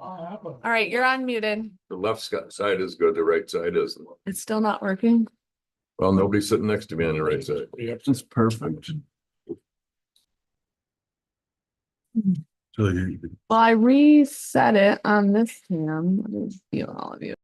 All right, you're unmuted. The left side is good, the right side isn't. It's still not working. Well, nobody's sitting next to me on the right side. Yep, that's perfect. So you, Well, I reset it on this cam. Let me view all of you.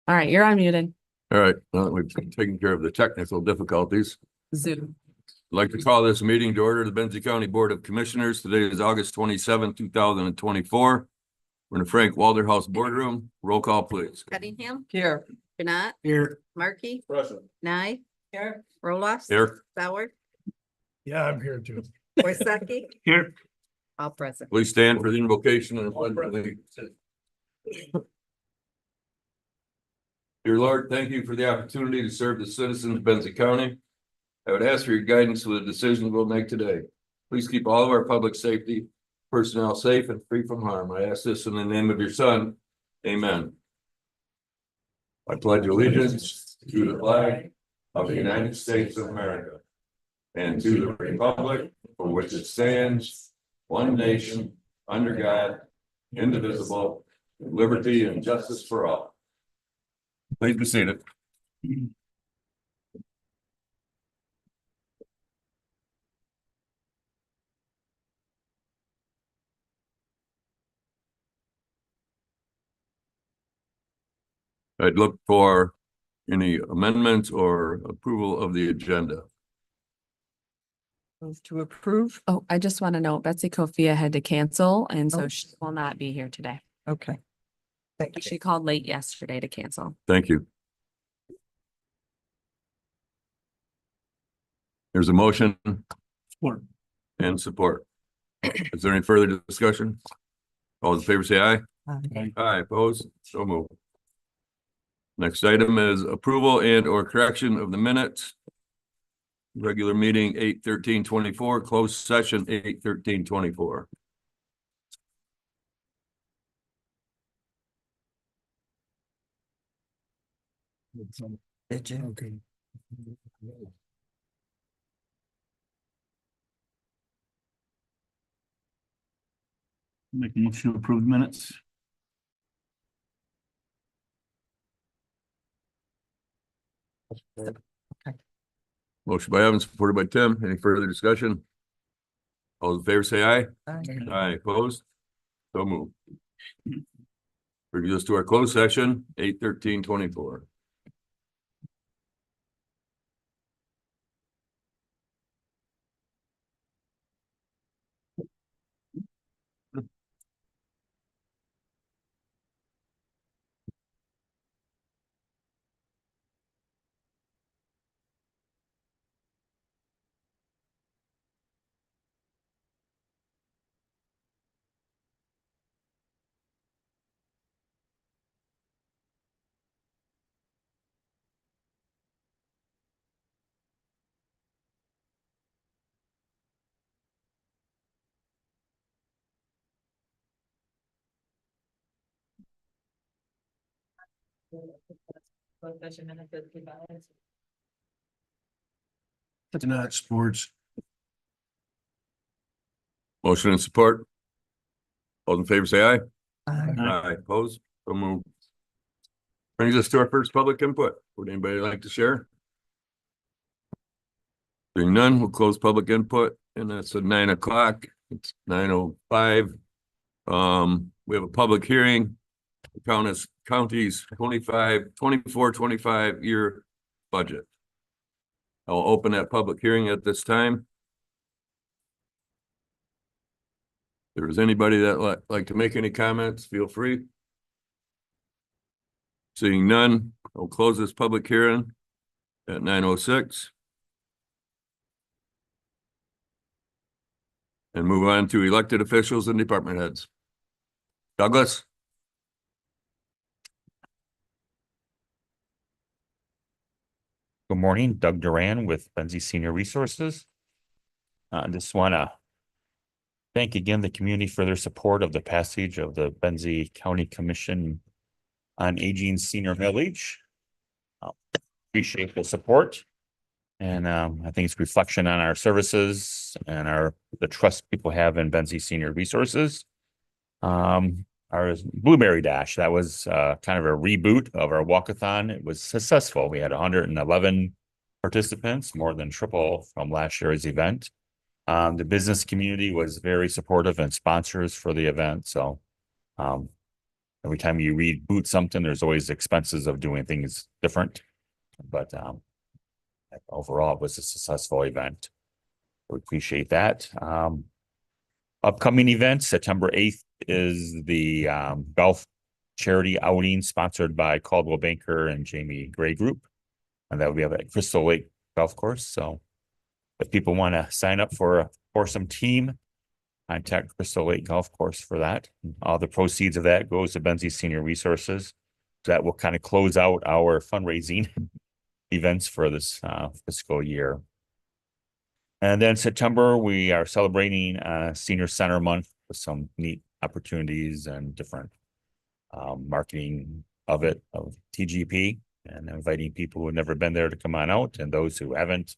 All right, you're unmuted. All right, well, we've taken care of the technical difficulties. Zoom. I'd like to call this meeting to order, the Benzie County Board of Commissioners. Today is August 27, 2024. We're in the Frank Walderhouse Boardroom. Roll call, please. Cunningham, Here. Janat, here, Markey, Present. Nye. Here. Roloff. Here, Bauer, yeah, I'm here too. Worsakki, Here. all present. please stand for the invocation and pledge allegiance. Dear Lord, thank you for the opportunity to serve the citizens of Benzie County. I would ask for your guidance with the decisions we'll make today. Please keep all of our public safety personnel safe and free from harm. I ask this in the name of your Son. Amen. I pledge allegiance to the flag of the United States of America and to the republic for which it stands, one nation, under God, indivisible, with liberty and justice for all. Please be seated. I'd look for any amendments or approval of the agenda. Move to approve. Oh, I just want to know Betsy Kofia had to cancel and so Oh. she will not be here today. Okay. Thank you. She called late yesterday to cancel. Thank you. There's a motion Support. and support. Is there any further discussion? All those in favor say aye. Aye, opposed, so moved. Next item is approval and or correction of the minutes. Regular meeting 8/13/24, closed session 8/13/24. Did you? Okay. Make a motion to approve minutes. Motion by Evans, supported by Tim. Any further discussion? All those in favor say aye. Aye. Aye, opposed? So moved. Brings us to our closed session, 8/13/24. Not sports. Motion and support. All in favor say aye. Aye. Aye, opposed? So moved. Brings us to our first public input. Would anybody like to share? Doing none, we'll close public input and that's at 9 o'clock. It's 9:05. We have a public hearing. The county's 24-25 year budget. I'll open that public hearing at this time. If there's anybody that like to make any comments, feel free. Seeing none, I'll close this public hearing. At 9:06. And move on to elected officials and department heads. Douglas? Good morning, Doug Duran with Benzie Senior Resources. Just want to thank again the community for their support of the passage of the Benzie County Commission on Aging Senior Millage. Appreciate the support. And I think it's reflection on our services and the trust people have in Benzie Senior Resources. Our Blueberry Dash, that was kind of a reboot of our walkathon. It was successful. We had 111 participants, more than triple from last year's event. The business community was very supportive and sponsors for the event. So every time you reboot something, there's always expenses of doing things different. But overall, it was a successful event. We appreciate that. Upcoming events, September 8th is the golf charity outing sponsored by Caldwell Banker and Jamie Gray Group. And that will be at Crystal Lake Golf Course. So if people want to sign up for some team, contact Crystal Lake Golf Course for that. All the proceeds of that goes to Benzie Senior Resources. So that will kind of close out our fundraising events for this fiscal year. And then September, we are celebrating Senior Center Month with some neat opportunities and different marketing of TGP, and inviting people who have never been there to come on out, and those who haven't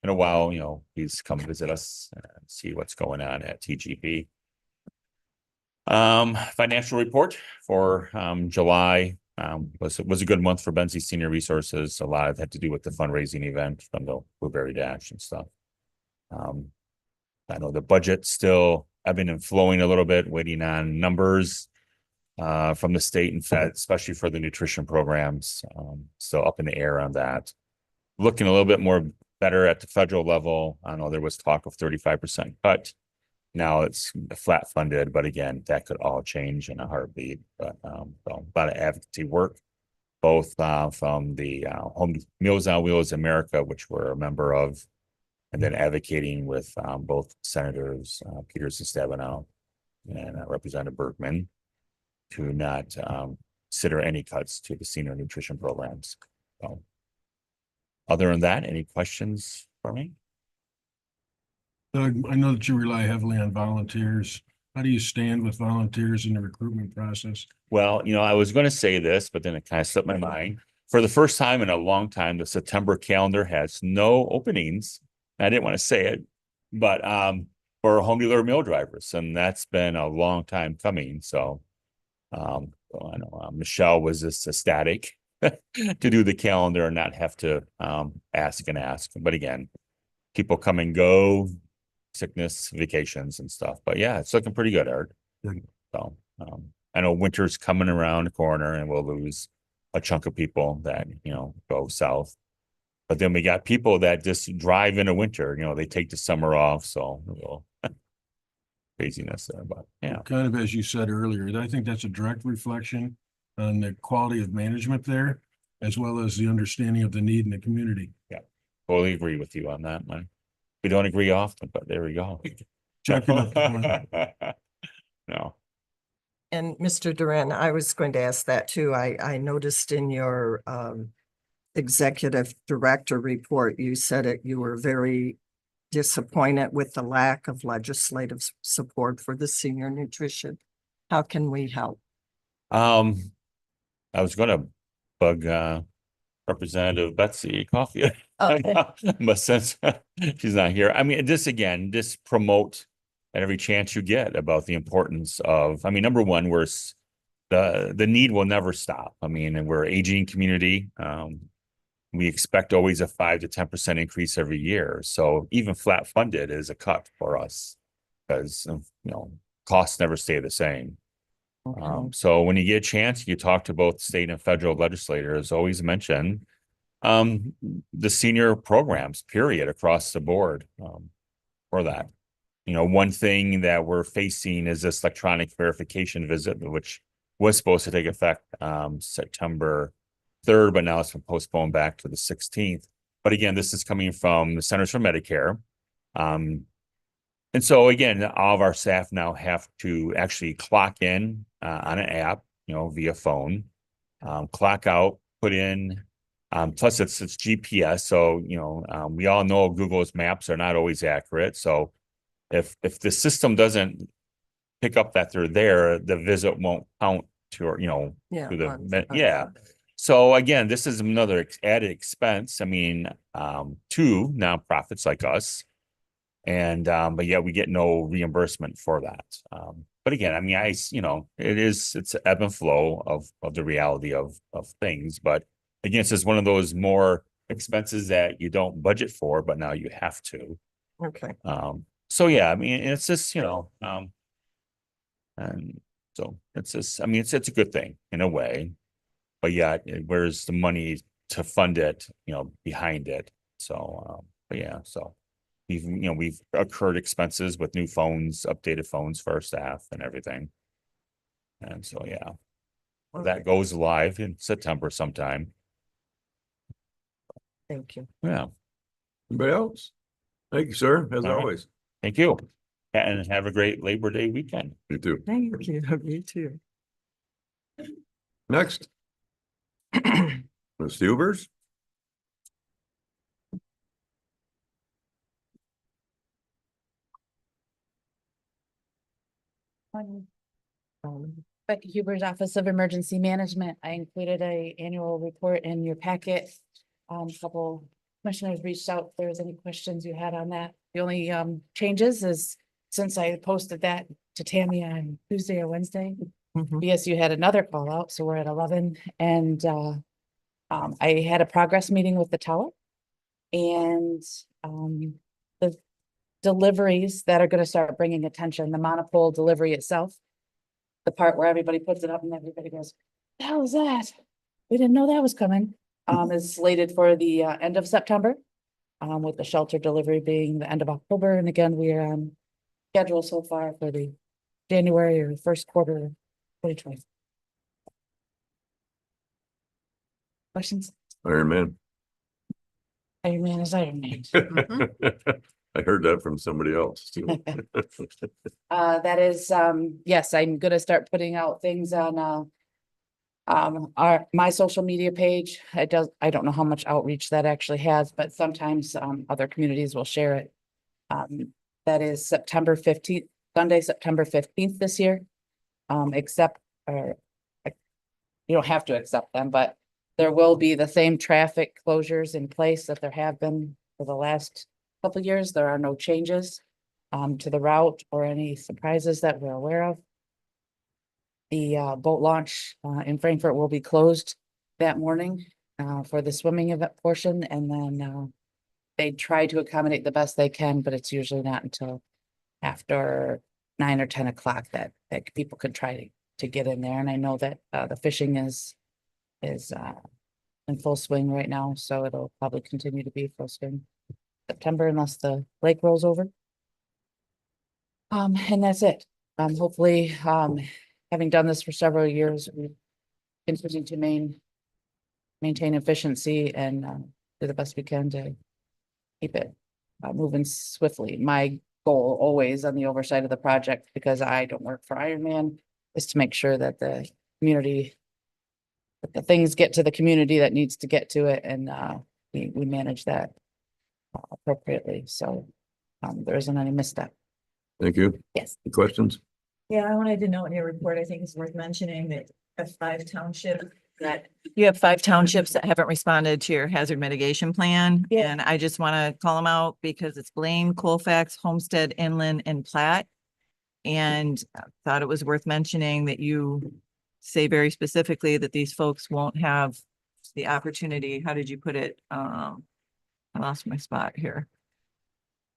in a while, please come visit us and see what's going on at TGP. Financial report for July was a good month for Benzie Senior Resources. A lot of it had to do with the fundraising event from the Blueberry Dash and stuff. I know the budget still ebbing and flowing a little bit, waiting on numbers from the state and Fed, especially for the nutrition programs. Still up in the air on that. Looking a little bit more better at the federal level. I know there was talk of 35% cut. Now it's flat funded, but again, that could all change in a heartbeat. But so a lot of advocacy work, both from the Home Meals on Wheels America, which we're a member of, and then advocating with both Senators Peters and Stabenow and Representative Bergman to not consider any cuts to the senior nutrition programs. So, other than that, any questions for me? Doug, I know that you rely heavily on volunteers. How do you stand with volunteers in the recruitment process? Well, I was going to say this, but then it kind of slipped my mind. For the first time in a long time, the September calendar has no openings. I didn't want to say it, but for home dealer meal drivers, and that's been a long time coming. So, I know Michelle was just ecstatic to do the calendar and not have to ask. But again, people come and go, sickness, vacations, and stuff. But yeah, it's looking pretty good, Art. So I know winter's coming around the corner, and we'll lose a chunk of people that go south. But then we got people that just drive in the winter. They take the summer off. So a little craziness there, but yeah. Kind of as you said earlier, I think that's a direct reflection on the quality of management there, as well as the understanding of the need in the community. Totally agree with you on that, man. We don't agree often, but there we go. Check it out. No. And Mr. Duran, I was going to ask that too. I noticed in your executive director report, you said you were very disappointed with the lack of legislative support for the senior nutrition. How can we help? I was gonna bug Representative Betsy Coffey, but since she's not here, I mean, just promote at every chance you get about the importance of. I mean, number one, the need will never stop. I mean, and we're an aging community. We expect always a 5 to 10% increase every year. So even flat funded is a cut for us because costs never stay the same. Okay. So when you get a chance, you talk to both state and federal legislators, always mention the senior programs, period, across the board for that. One thing that we're facing is this electronic verification visit, which was supposed to take effect September 3rd, but now it's been postponed back to the 16th. But again, this is coming from the Centers for Medicare. And so again, all of our staff now have to actually clock in on an app, via phone, clock out, put in, plus it's GPS. So, we all know Google's maps are not always accurate. So if the system doesn't pick up that they're there, the visit won't count to, Yeah. to the, on yeah. Sunday. So again, this is another added expense. I mean, to nonprofits like us. And, but yeah, we get no reimbursement for that. But again, I mean, it's ebb and flow of the reality of things. But again, it's just one of those more expenses that you don't budget for, but now you have to. Okay. So yeah, I mean, it's just, and so it's just, I mean, it's a good thing in a way. But yeah, where's the money to fund it, behind it? So, but yeah, so we've incurred expenses with new phones, updated phones for our staff and everything. And so, yeah, that goes live in September sometime. Thank you. Yeah, Anybody else? Thank you, sir, as All right. always. thank you. And have a great Labor Day weekend. You too. Thank you. You too. Next. Mr. Hubers? Becky Huber's Office of Emergency Management. I included a annual report in your packet. A couple commissioners reached out if there was any questions you had on that. The only changes is since I posted that to Tammy on Tuesday or Wednesday, Mhm. BSU had another call out, so we're at 11. And I had a progress meeting with the tower. And the deliveries that are gonna start bringing attention, the monopole delivery itself. The part where everybody puts it up and everybody goes, "The hell is that? We didn't know that was coming." Is slated for the end of September. With the shelter delivery being the end of October. And again, we are on schedule so far for the January or first quarter 2020. Questions? Iron Man. Iron Man is Iron Man. I heard that from somebody else too. That is, yes, I'm gonna start putting out things on, my social media page. I don't know how much outreach that actually has, but sometimes, other communities will share it. That is September 15th, Sunday, September 15th this year. Except, you don't have to accept them, but there will be the same traffic closures in place that there have been for the last couple of years. There are no changes to the route or any surprises that we're aware of. The boat launch in Frankfurt will be closed that morning for the swimming event portion, and then they try to accommodate the best they can, but it's usually not until after 9 or 10 o'clock that people could try to get in there. And I know that the fishing is in full swing right now, so it'll probably continue to be full swing September unless the lake rolls over. And that's it. Hopefully, having done this for several years, we continue to maintain efficiency and do the best we can to keep it moving swiftly. My goal always on the oversight of the project, because I don't work for Ironman, is to make sure that the community, that the things get to the community that needs to get to it, and we manage that appropriately. So there isn't any misstep. Thank you. Yes. Any questions? Yeah, I wanted to note in your report, I think it's worth mentioning that you have 5 townships that haven't responded to your hazard mitigation plan. Yeah. And I just want to call them out because it's Blaine, Colfax, Homestead, Inland, and Platte. And I thought it was worth mentioning that you say very specifically that these folks won't have the opportunity. How did you put it? I lost my spot here.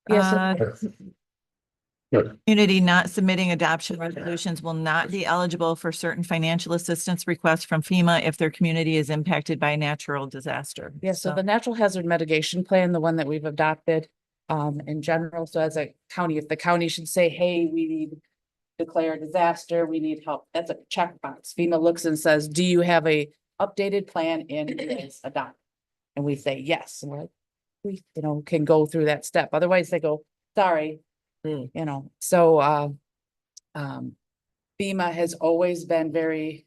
Yes. Community not submitting adoption resolutions will not be eligible for certain financial assistance requests from FEMA if their community is impacted by a natural disaster. Yeah, so the natural hazard mitigation plan, the one that we've adopted, in general, so as a county, if the county should say, hey, we need to declare a disaster, we need help, that's a checkbox. FEMA looks and says, do you have a updated plan in this adopt? And we say yes, and we're like, we, can go through that step. Otherwise they go, sorry. So, FEMA has always been very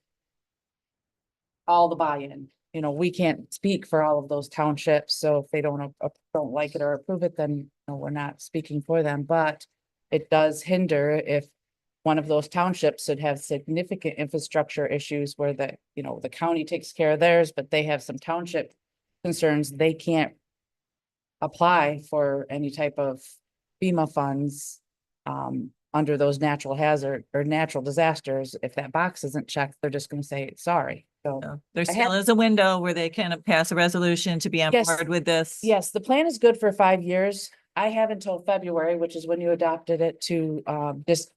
all the buy-in, we can't speak for all of those townships, so if they don't like it or approve it, then we're not speaking for them, but it does hinder if one of those townships should have significant infrastructure issues where the county takes care of theirs, but they have some township concerns, they can't apply for any type of FEMA funds under those natural hazard or natural disasters. If that box isn't checked, they're just gonna say, sorry. So So there I still had- is a window where they can pass a resolution to be on Yes. board with this. yes, the plan is good for 5 years. I have until February, which is when you adopted it, to just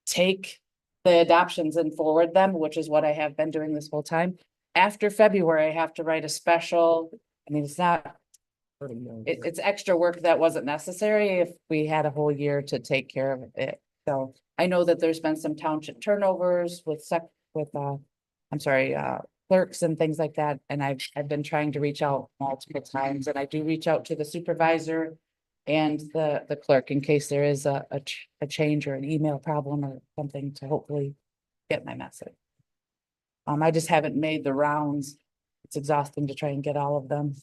take the adoptions and forward them, which is what I have been doing this whole time. After February, I have to write a special, it's not, it's extra work that wasn't necessary if we had a whole year to take care of it. So I know that there's been some township turnovers with clerks and things like that. And I've been trying to reach out multiple times, and I do reach out to the supervisor and the clerk in case there is a change or an email problem or something to hopefully get my message. I just haven't made the rounds. It's exhausting to try and get all of them.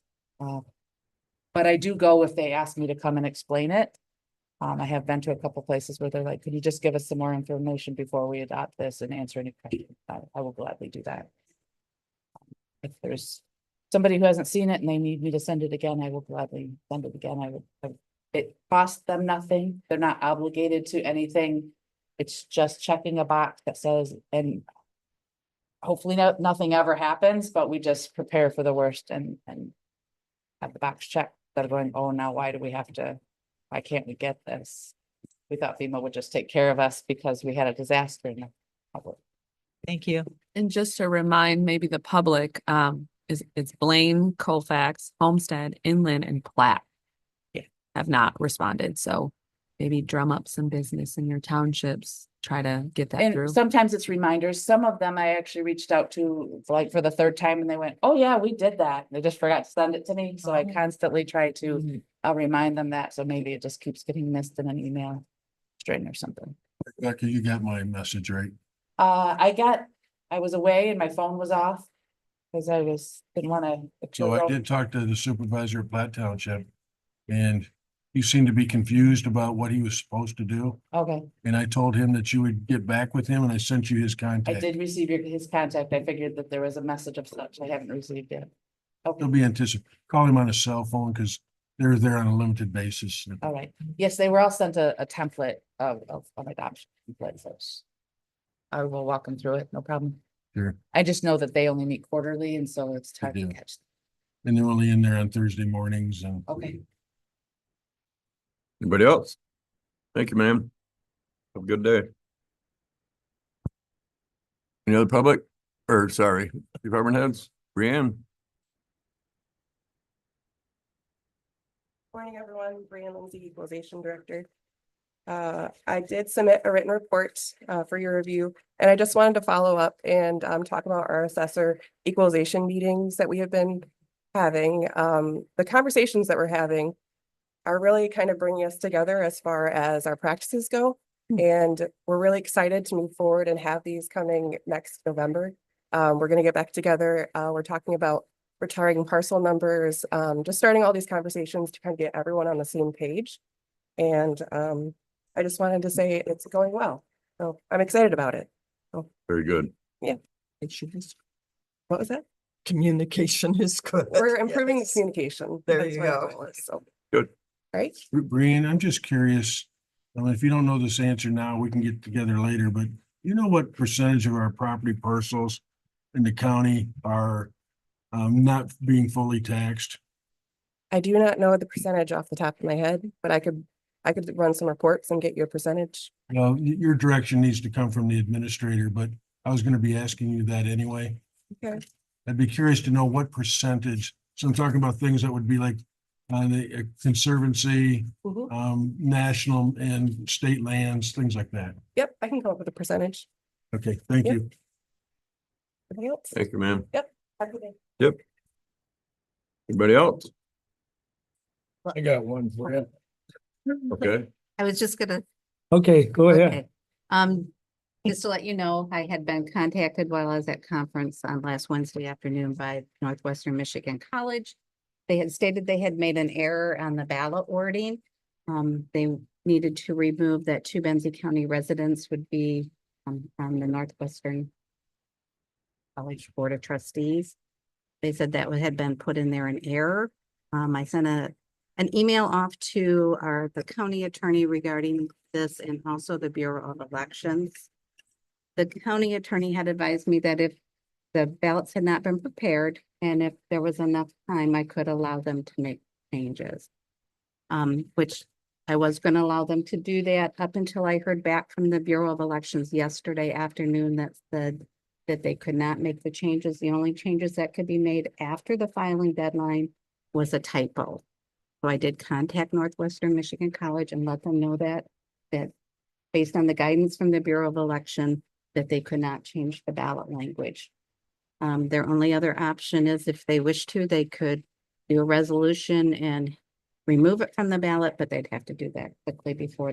But I do go if they ask me to come and explain it. I have been to a couple places where they're like, could you just give us some more information before we adopt this and answer any questions? I will gladly do that. If there's somebody who hasn't seen it and they need me to send it again, I will gladly send it again. It costs them nothing. They're not obligated to anything. It's just checking a box that says, and hopefully nothing ever happens, but we just prepare for the worst and have the box checked. That are going, oh, now why can't we get this? We thought FEMA would just take care of us because we had a disaster in the public. Thank you. And just to remind maybe the public, it's Blaine, Colfax, Homestead, Inland, and Platte. Yeah. Have not responded, so maybe drum up some business in your townships, try to get that through. And sometimes it's reminders. Some of them I actually reached out to like for the third time and they went, oh yeah, we did that. They just forgot to send it to me. So I Oh. constantly try to, Mhm. I'll remind them that. So maybe it just keeps getting missed in an email string or something. Becky, you got my message, right? I was away and my phone was off. Cause didn't wanna. So I did talk to the supervisor of Platte Township. And he seemed to be confused about what he was supposed to do. Okay, And I told him that you would get back with him and I sent you his I contact. did receive his contact. I figured that there was a message of such. I haven't received it. Okay, He'll be call him on a cell phone because they're there on a limited basis. all right. Yes, they were all sent a template of adoption template, so I will walk them through it, no problem. Sure. I just know that they only meet quarterly and so it's hard to do. catch. And they're only in there on Thursday mornings and Okay, Anybody else? Thank you, ma'am. Have a good day. Any other public, or sorry, department heads? Brianne? Morning, everyone. Brianne Lindsay, Equalization Director. I did submit a written report for your review, and I just wanted to follow up and talk about our assessor equalization meetings that we have been having. The conversations that we're having are really kind of bringing us together as far as our practices go. And we're really excited to move forward and have these coming next November. We're going to get back together. We're talking about retiring parcel numbers, just starting all these conversations to kind of get everyone on the same page. And I just wanted to say it's going well. So I'm excited about it. Very good. What was that? Communication is good. We're improving the Yes. communication. There That's you what our go. goal is, so. Good. Right? Brian, I'm just curious. I mean, if you don't know this answer now, we can get together later, but you know what percentage of our property parcels in the county are not being fully taxed? I do not know the percentage off the top of my head, but I could run some reports and get you a percentage. Well, your direction needs to come from the administrator, but I was gonna be asking you that anyway. Okay. I'd be curious to know what percentage, so I'm talking about things that would be like the conservancy, Mhm. national and state lands, things like that. Yep, I can come up with a percentage. Okay, thank Yep. you. Anything else? Thank you, ma'am. Have a good day. Anybody else? I got one for you. Okay, I was just gonna, Okay, go ahead. okay. Just to let you know, I had been contacted while I was at conference on last Wednesday afternoon by Northwestern Michigan College. They had stated they had made an error on the ballot wording. They needed to remove that 2 Benzie County residents would be from the Northwestern College Board of Trustees. They said that had been put in there in error. I sent an email off to the county attorney regarding this and also the Bureau of Elections. The county attorney had advised me that if the ballots had not been prepared and if there was enough time, I could allow them to make changes. Which I was going to allow them to do that up until I heard back from the Bureau of Elections yesterday afternoon that said that they could not make the changes. The only changes that could be made after the filing deadline was a typo. So I did contact Northwestern Michigan College and let them know that based on the guidance from the Bureau of Election, that they could not change the ballot language. Their only other option is if they wish to, they could do a resolution and remove it from the ballot, but they'd have to do that quickly before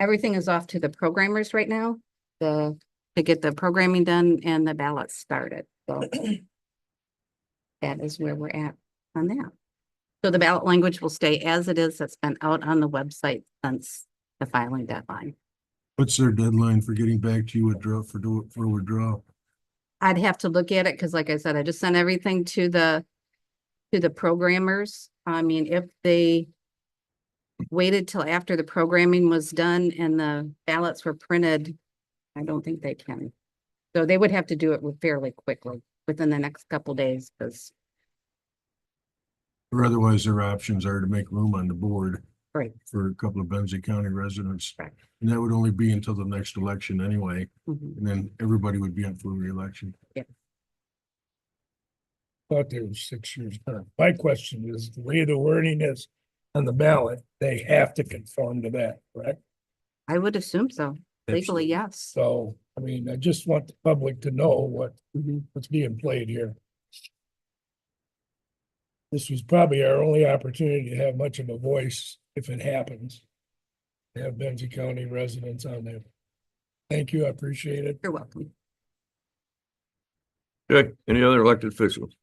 everything is off to the programmers right now, to get the programming done and the ballots started. So that is where we're at on that. So the ballot language will stay as it is. That's been out on the website since the filing deadline. What's their deadline for getting back to you for withdrawal? I'd have to look at it because like I said, I just sent everything to the programmers. I mean, if they waited till after the programming was done and the ballots were printed, I don't think they can. So they would have to do it fairly quickly within the next couple days because. Or otherwise their options are to make room on the board. Right. For a couple of Benzie County residents. Right. And that would only be until the next election anyway, Mhm. and then everybody would be up for re-election. Thought there was 6 years term. My question is, the way the wording is on the ballot, they have to conform to that, correct? I would assume so. Legally, yes. So, I mean, I just want the public to know Mhm. what's being played here. This was probably our only opportunity to have much of a voice if it happens. To have Benzie County residents on there. Thank you, I appreciate it. You're welcome. okay, any other elected officials?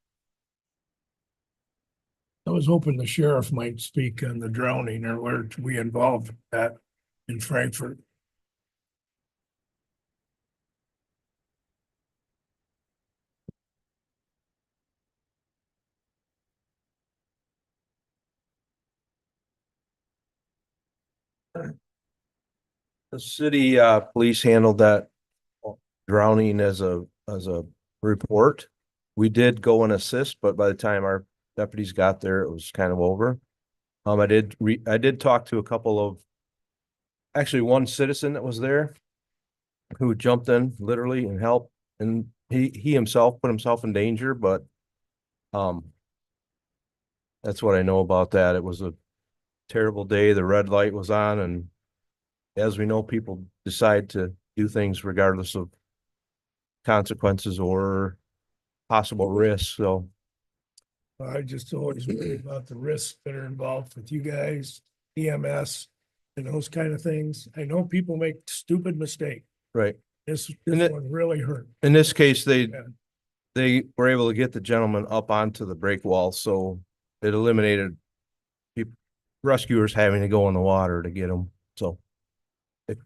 I was hoping the sheriff might speak on the drowning or where we involved that in Frankfurt. The city police handled that drowning as a report. We did go and assist, but by the time our deputies got there, it was kind of over. I did talk to a couple of, actually one citizen that was there who jumped in literally and helped, and he himself put himself in danger, but that's what I know about that. It was a terrible day. The red light was on, and as we know, people decide to do things regardless of consequences or possible risks. So I just always worry about the risks that are involved with you guys, EMS, and those kind of things. I know people make stupid mistakes. right. This And one really hurt. In this case, they Yeah. were able to get the gentleman up onto the break wall, so it eliminated rescuers having to go in the water to get him. So it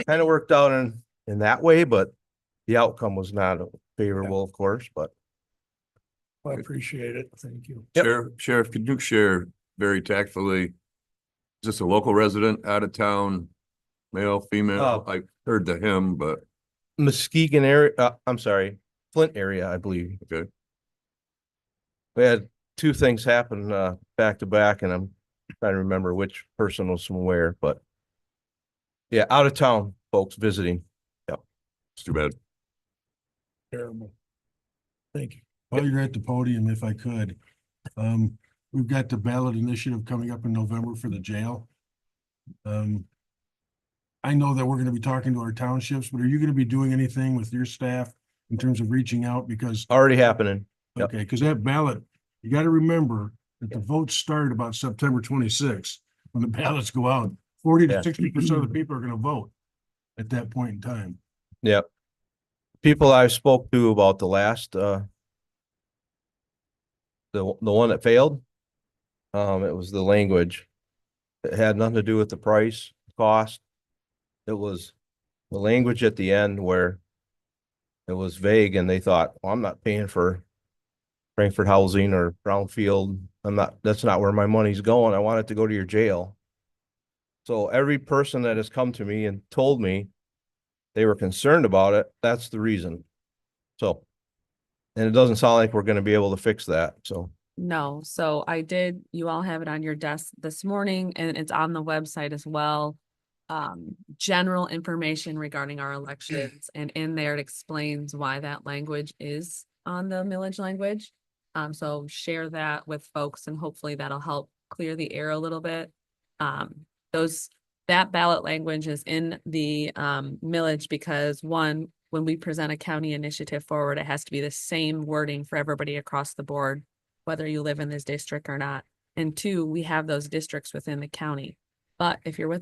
kind of worked out in that way, but the outcome was not favorable, of course, but I appreciate it. Thank you. Yep. Sheriff, could you share very tactfully? Is this a local resident, out of town, male, female? I heard the him, but Muskegon area, I'm sorry, Flint area, I believe. okay. We had two things happen back to back, and I'm trying to remember which person was from where, but yeah, out of town folks visiting. It's too bad. Terrible. Thank you. While you're at the podium, if I could, we've got the ballot initiative coming up in November for the jail. I know that we're gonna be talking to our townships, but are you gonna be doing anything with your staff in terms of reaching out? Because, Already happening. Yep. okay, because that ballot, you gotta remember, that the votes start about September 26th, when the ballots go out. 40 to Yeah. 60% of the people are gonna vote at that point in time. Yep. People I spoke to about the last, the one that failed, it was the language. It had nothing to do with the price, cost. It was the language at the end where it was vague and they thought, well, I'm not paying for Frankfurt Housing or Brownfield. That's not where my money's going. I want it to go to your jail. So every person that has come to me and told me they were concerned about it, that's the reason. So, and it doesn't sound like we're gonna be able to fix that, so. No, so you all have it on your desk this morning and it's on the website as well. General information regarding our elections and in there it explains why that language is on the millage language. So share that with folks and hopefully that'll help clear the air a little bit. That ballot language is in the millage because one, when we present a county initiative forward, it has to be the same wording for everybody across the board, whether you live in this district or not. And two, we have those districts within the county. But if you're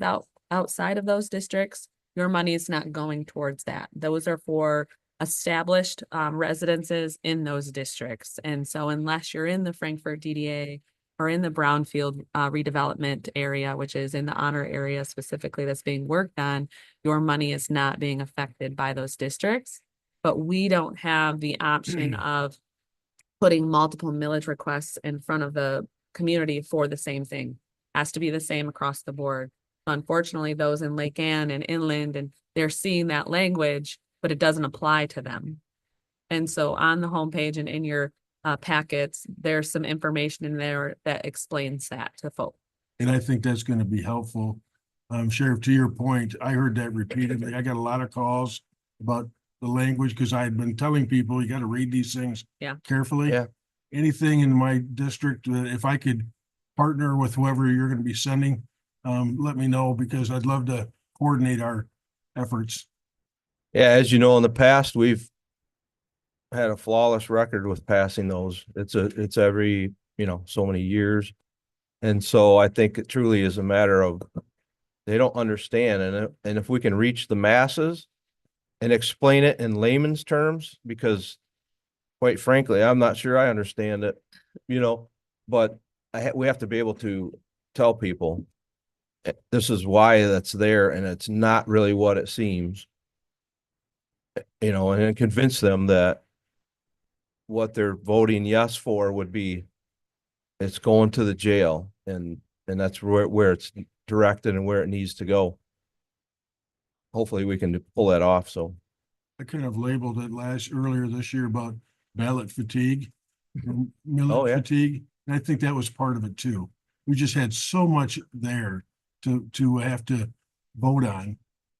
outside of those districts, your money is not going towards that. Those are for established residences in those districts. And so unless you're in the Frankfurt DDA or in the Brownfield redevelopment area, which is in the honor area specifically that's being worked on, your money is not being affected by those districts. But we don't have the option of putting multiple millage requests in front of the community for the same thing. Has to be the same across the board. Unfortunately, those in Lake Ann and inland, and they're seeing that language, but it doesn't apply to them. And so on the homepage and in your packets, there's some information in there that explains that to folks. And I think that's gonna be helpful. Sheriff, to your point, I heard that repeatedly. I got a lot of calls about the language, because I had been telling people, you gotta read these things Yeah. carefully. Yeah. Anything in my district, if I could partner with whoever you're gonna be sending, let me know, because I'd love to coordinate our efforts. Yeah, as you know, in the past, we've had a flawless record with passing those. It's every, so many years. And so I think it truly is a matter of they don't understand. And if we can reach the masses and explain it in layman's terms, because quite frankly, I'm not sure I understand it, but we have to be able to tell people this is why that's there and it's not really what it seems. And then convince them that what they're voting yes for would be, it's going to the jail and that's where it's directed and where it needs to go. Hopefully we can pull that off, so. I kind of labeled it earlier this year about ballot fatigue, millage yeah. fatigue. And I think that was part of it too. We just had so much there to have to vote on.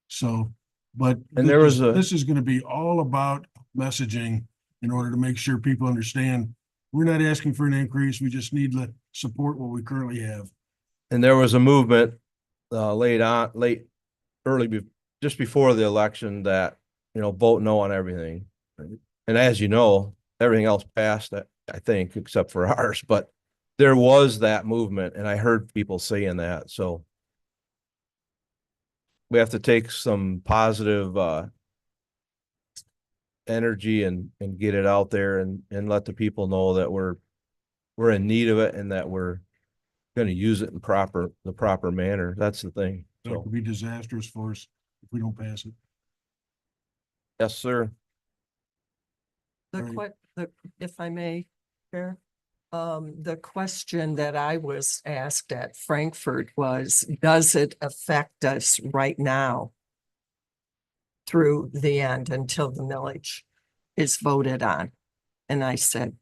So, but And there was this is gonna be all about messaging in order to make sure people understand we're not asking for an increase. We just need to support what we currently have. And there was a movement just before the election that, vote no on everything. And as you know, everything else passed, I think, except for ours, but there was that movement and I heard people saying that, so. We have to take some positive, energy and get it out there and let the people know that we're in need of it and that we're gonna use it in the proper manner. That's the thing. That So, could be disastrous for us if we don't pass it. yes, sir. Right. If I may, Chair, the question that I was asked at Frankfurt was, does it affect us right now through the end until the millage is voted on? And I said,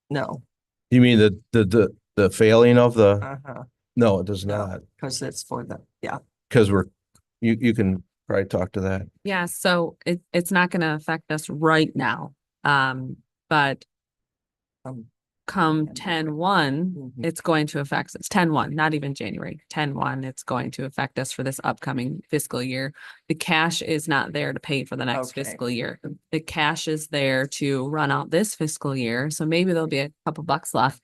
no, You mean the failing of the, no, it does no, not, because it's for the, yeah. because you can probably talk to that. Yeah, so it's not gonna affect us right now. But come 10/1, Mhm. it's going to affect us. 10/1, not even January, 10/1, it's going to affect us for this upcoming fiscal year. The cash is not there to pay for the next Okay. fiscal year. The cash is there to run out this fiscal year, so maybe there'll be a couple bucks left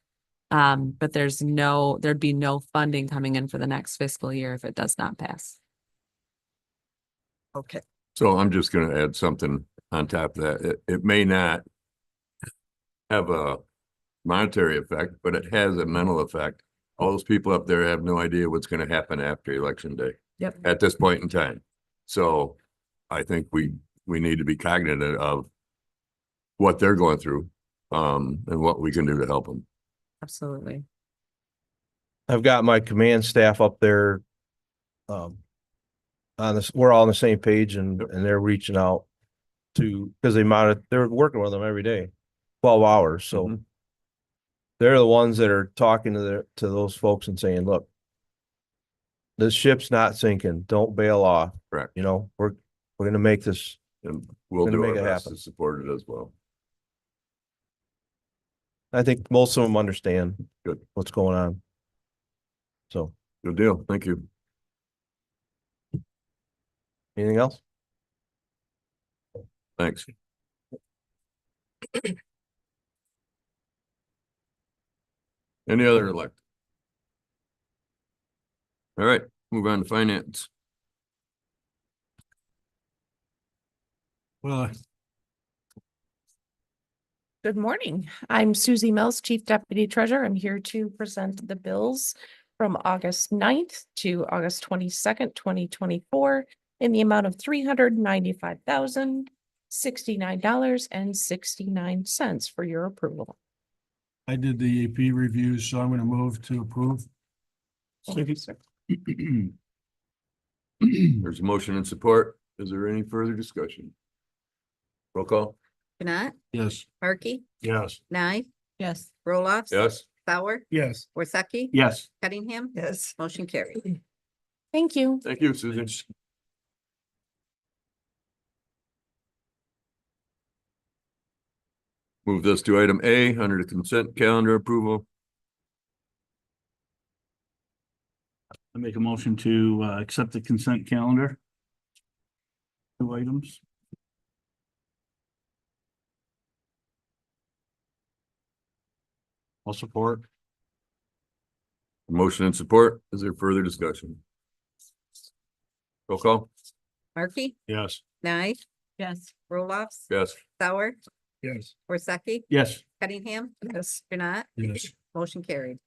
But there'd be no funding coming in for the next fiscal year if it does not pass. Okay, So I'm just gonna add something on top of that. It may not have a monetary effect, but it has a mental effect. All those people up there have no idea what's gonna happen after election day. Yep. At this point in time. So I think we need to be cognizant of what they're going through, and what we can do to help them. Absolutely. I've got my command staff up there. On this, we're all on the same page and they're reaching out to, because they're working with them every day, 12 hours. So Mhm. they're the ones that are talking to those folks and saying, look, this ship's not sinking. Don't bail off. Correct. You know, we're going to make this. And we'll Gonna do our make it best happen. to support it as well. I think most of them understand Good. what's going on. So, Good deal. Thank you. anything else? Thanks. Any other elect? All right, move on to finance. Well, Good morning. I'm Susie Mills, Chief Deputy Treasurer. I'm here to present the bills from August 9th to August 22nd, 2024 in the amount of $395,069.69 for your approval. I did the AP reviews, so I'm gonna move to approve. There's a motion and support. Is there any further discussion? Roll call? Janai, Yes. Markey, Yes. Nye, yes. Roloffs. Yes. Sauer, Yes. Worsakki. Yes. Cunningham. Yes. Motion carried. Thank you. Thank you, Susan. Move this to item A under the consent calendar approval. I make a motion to accept the consent calendar. 2 items. I'll support. Motion and support. Is there further discussion? Roll call? Markey, Yes. Nye, Yes. Roloffs. Yes. Sauer, Yes. Worsakki. Yes. Cunningham. Yes. Janai, Yes. motion carried.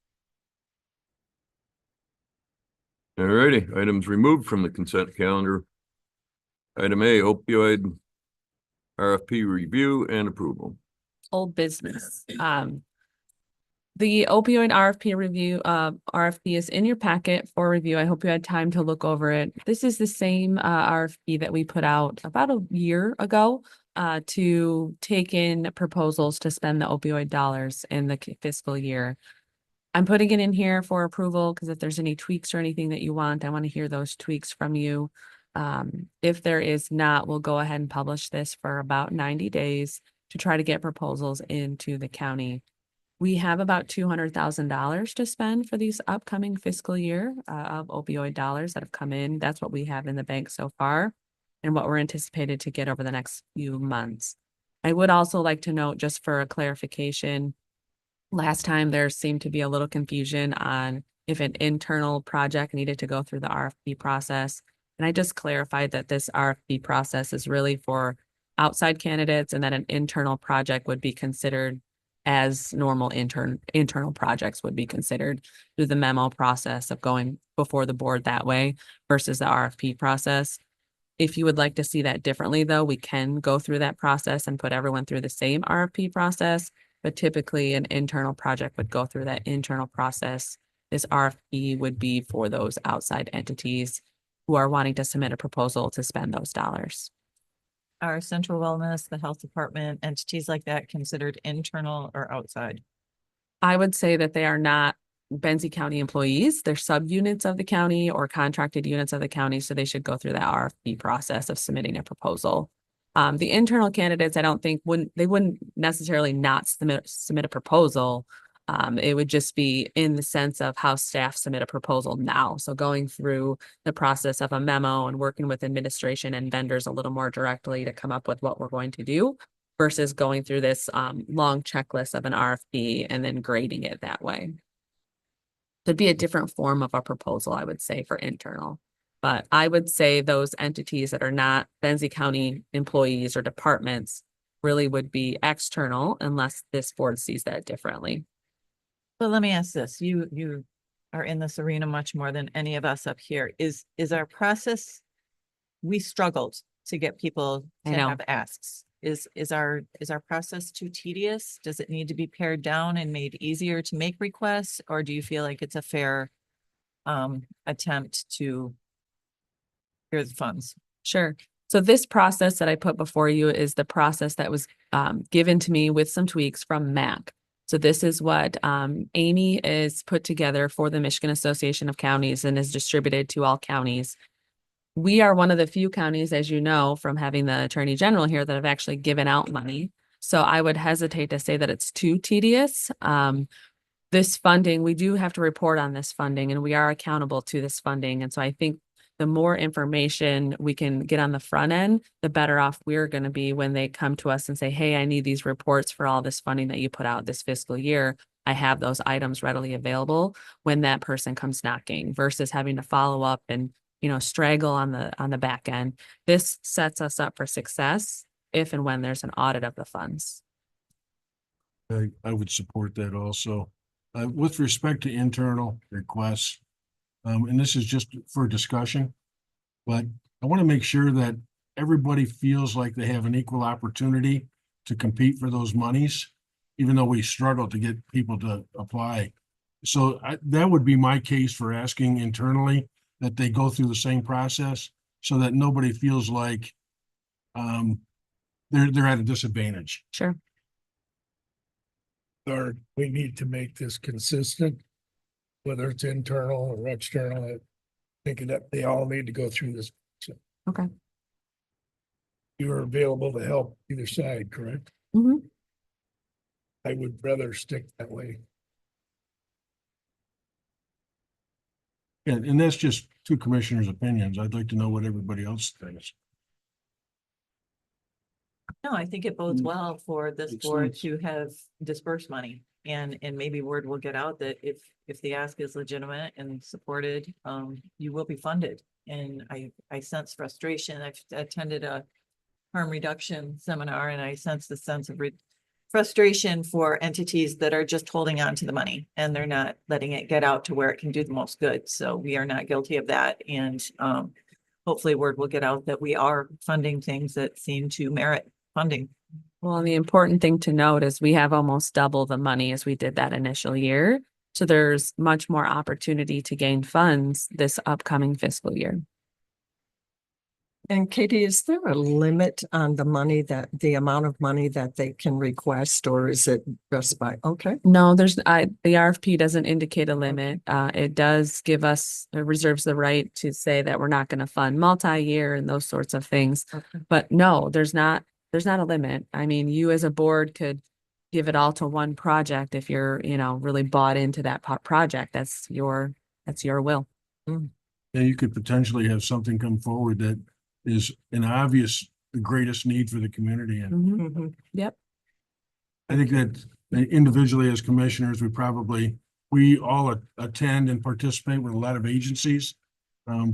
All righty, items removed from the consent calendar. Item A, opioid RFP review and approval. Old business. The opioid RFP review, RFP is in your packet for review. I hope you had time to look over it. This is the same RFP that we put out about a year ago to take in proposals to spend the opioid dollars in the fiscal year. I'm putting it in here for approval because if there's any tweaks or anything that you want, I want to hear those tweaks from you. If there is not, we'll go ahead and publish this for about 90 days to try to get proposals into the county. We have about $200,000 to spend for these upcoming fiscal year of opioid dollars that have come in. That's what we have in the bank so far and what we're anticipated to get over the next few months. I would also like to note, just for a clarification, last time there seemed to be a little confusion on if an internal project needed to go through the RFP process. And I just clarified that this RFP process is really for outside candidates and that an internal project would be considered as normal internal projects would be considered through the memo process of going before the board that way versus the RFP process. If you would like to see that differently, though, we can go through that process and put everyone through the same RFP process. But typically an internal project would go through that internal process. This RFP would be for those outside entities who are wanting to submit a proposal to spend those dollars. Are central wellness, the health department, entities like that considered internal or outside? I would say that they are not Benzie County employees. They're subunits of the county or contracted units of the county. So they should go through that RFP process of submitting a proposal. The internal candidates, I don't think wouldn't necessarily not submit a proposal. It would just be in the sense of how staff submit a proposal now. So going through the process of a memo and working with administration and vendors a little more directly to come up with what we're going to do. versus going through this long checklist of an RFP and then grading it that way. It'd be a different form of a proposal, I would say, for internal. But I would say those entities that are not Benzie County employees or departments really would be external unless this board sees that differently. But let me ask this, you are in this arena much more than any of us up here. Is our process, we struggled to get people I to know. have asks. Is our process too tedious? Does it need to be pared down and made easier to make requests? Or do you feel like it's a fair attempt to hear the funds? Sure. So this process that I put before you is the process that was given to me with some tweaks from MAC. So this is what Amy is put together for the Michigan Association of Counties and is distributed to all counties. We are one of the few counties, as you know, from having the Attorney General here that have actually given out money. So I would hesitate to say that it's too tedious. This funding, we do have to report on this funding and we are accountable to this funding. And so I think the more information we can get on the front end, the better off we're going to be when they come to us and say, hey, I need these reports for all this funding that you put out this fiscal year. I have those items readily available when that person comes knocking versus having to follow up and, straggle on the back end. This sets us up for success if and when there's an audit of the funds. I would support that also. With respect to internal requests, and this is just for discussion, but I want to make sure that everybody feels like they have an equal opportunity to compete for those monies, even though we struggle to get people to apply. So that would be my case for asking internally that they go through the same process so that nobody feels like they're at a disadvantage. Sure. Or we need to make this consistent, whether it's internal or external. I think that they all need to go through this. Okay. You are available to help either side, correct? Mhm. I would rather stick that way. And that's just two commissioners' opinions. I'd like to know what everybody else thinks. No, I think it bodes well for this Makes board sense. to have dispersed money. And maybe word will get out that if the ask is legitimate and supported, you will be funded. And I sense frustration. I've attended a harm reduction seminar and I sense the sense of frustration for entities that are just holding on to the money and they're not letting it get out to where it can do the most good. So we are not guilty of that. And hopefully word will get out that we are funding things that seem to merit funding. Well, and the important thing to note is we have almost double the money as we did that initial year. So there's much more opportunity to gain funds this upcoming fiscal year. And Katie, is there a limit on the amount of money that they can request, or is it just by, okay? No, the RFP doesn't indicate a limit. It does give us, it reserves the right to say that we're not going to fund multi-year and those sorts of things. Okay. But no, there's not a limit. I mean, you as a board could give it all to one project if you're, really bought into that project. That's your will. Yeah, you could potentially have something come forward that is an obvious, the greatest need for the community. And Mhm. Mhm. Yep. I think that individually as commissioners, we all attend and participate with a lot of agencies.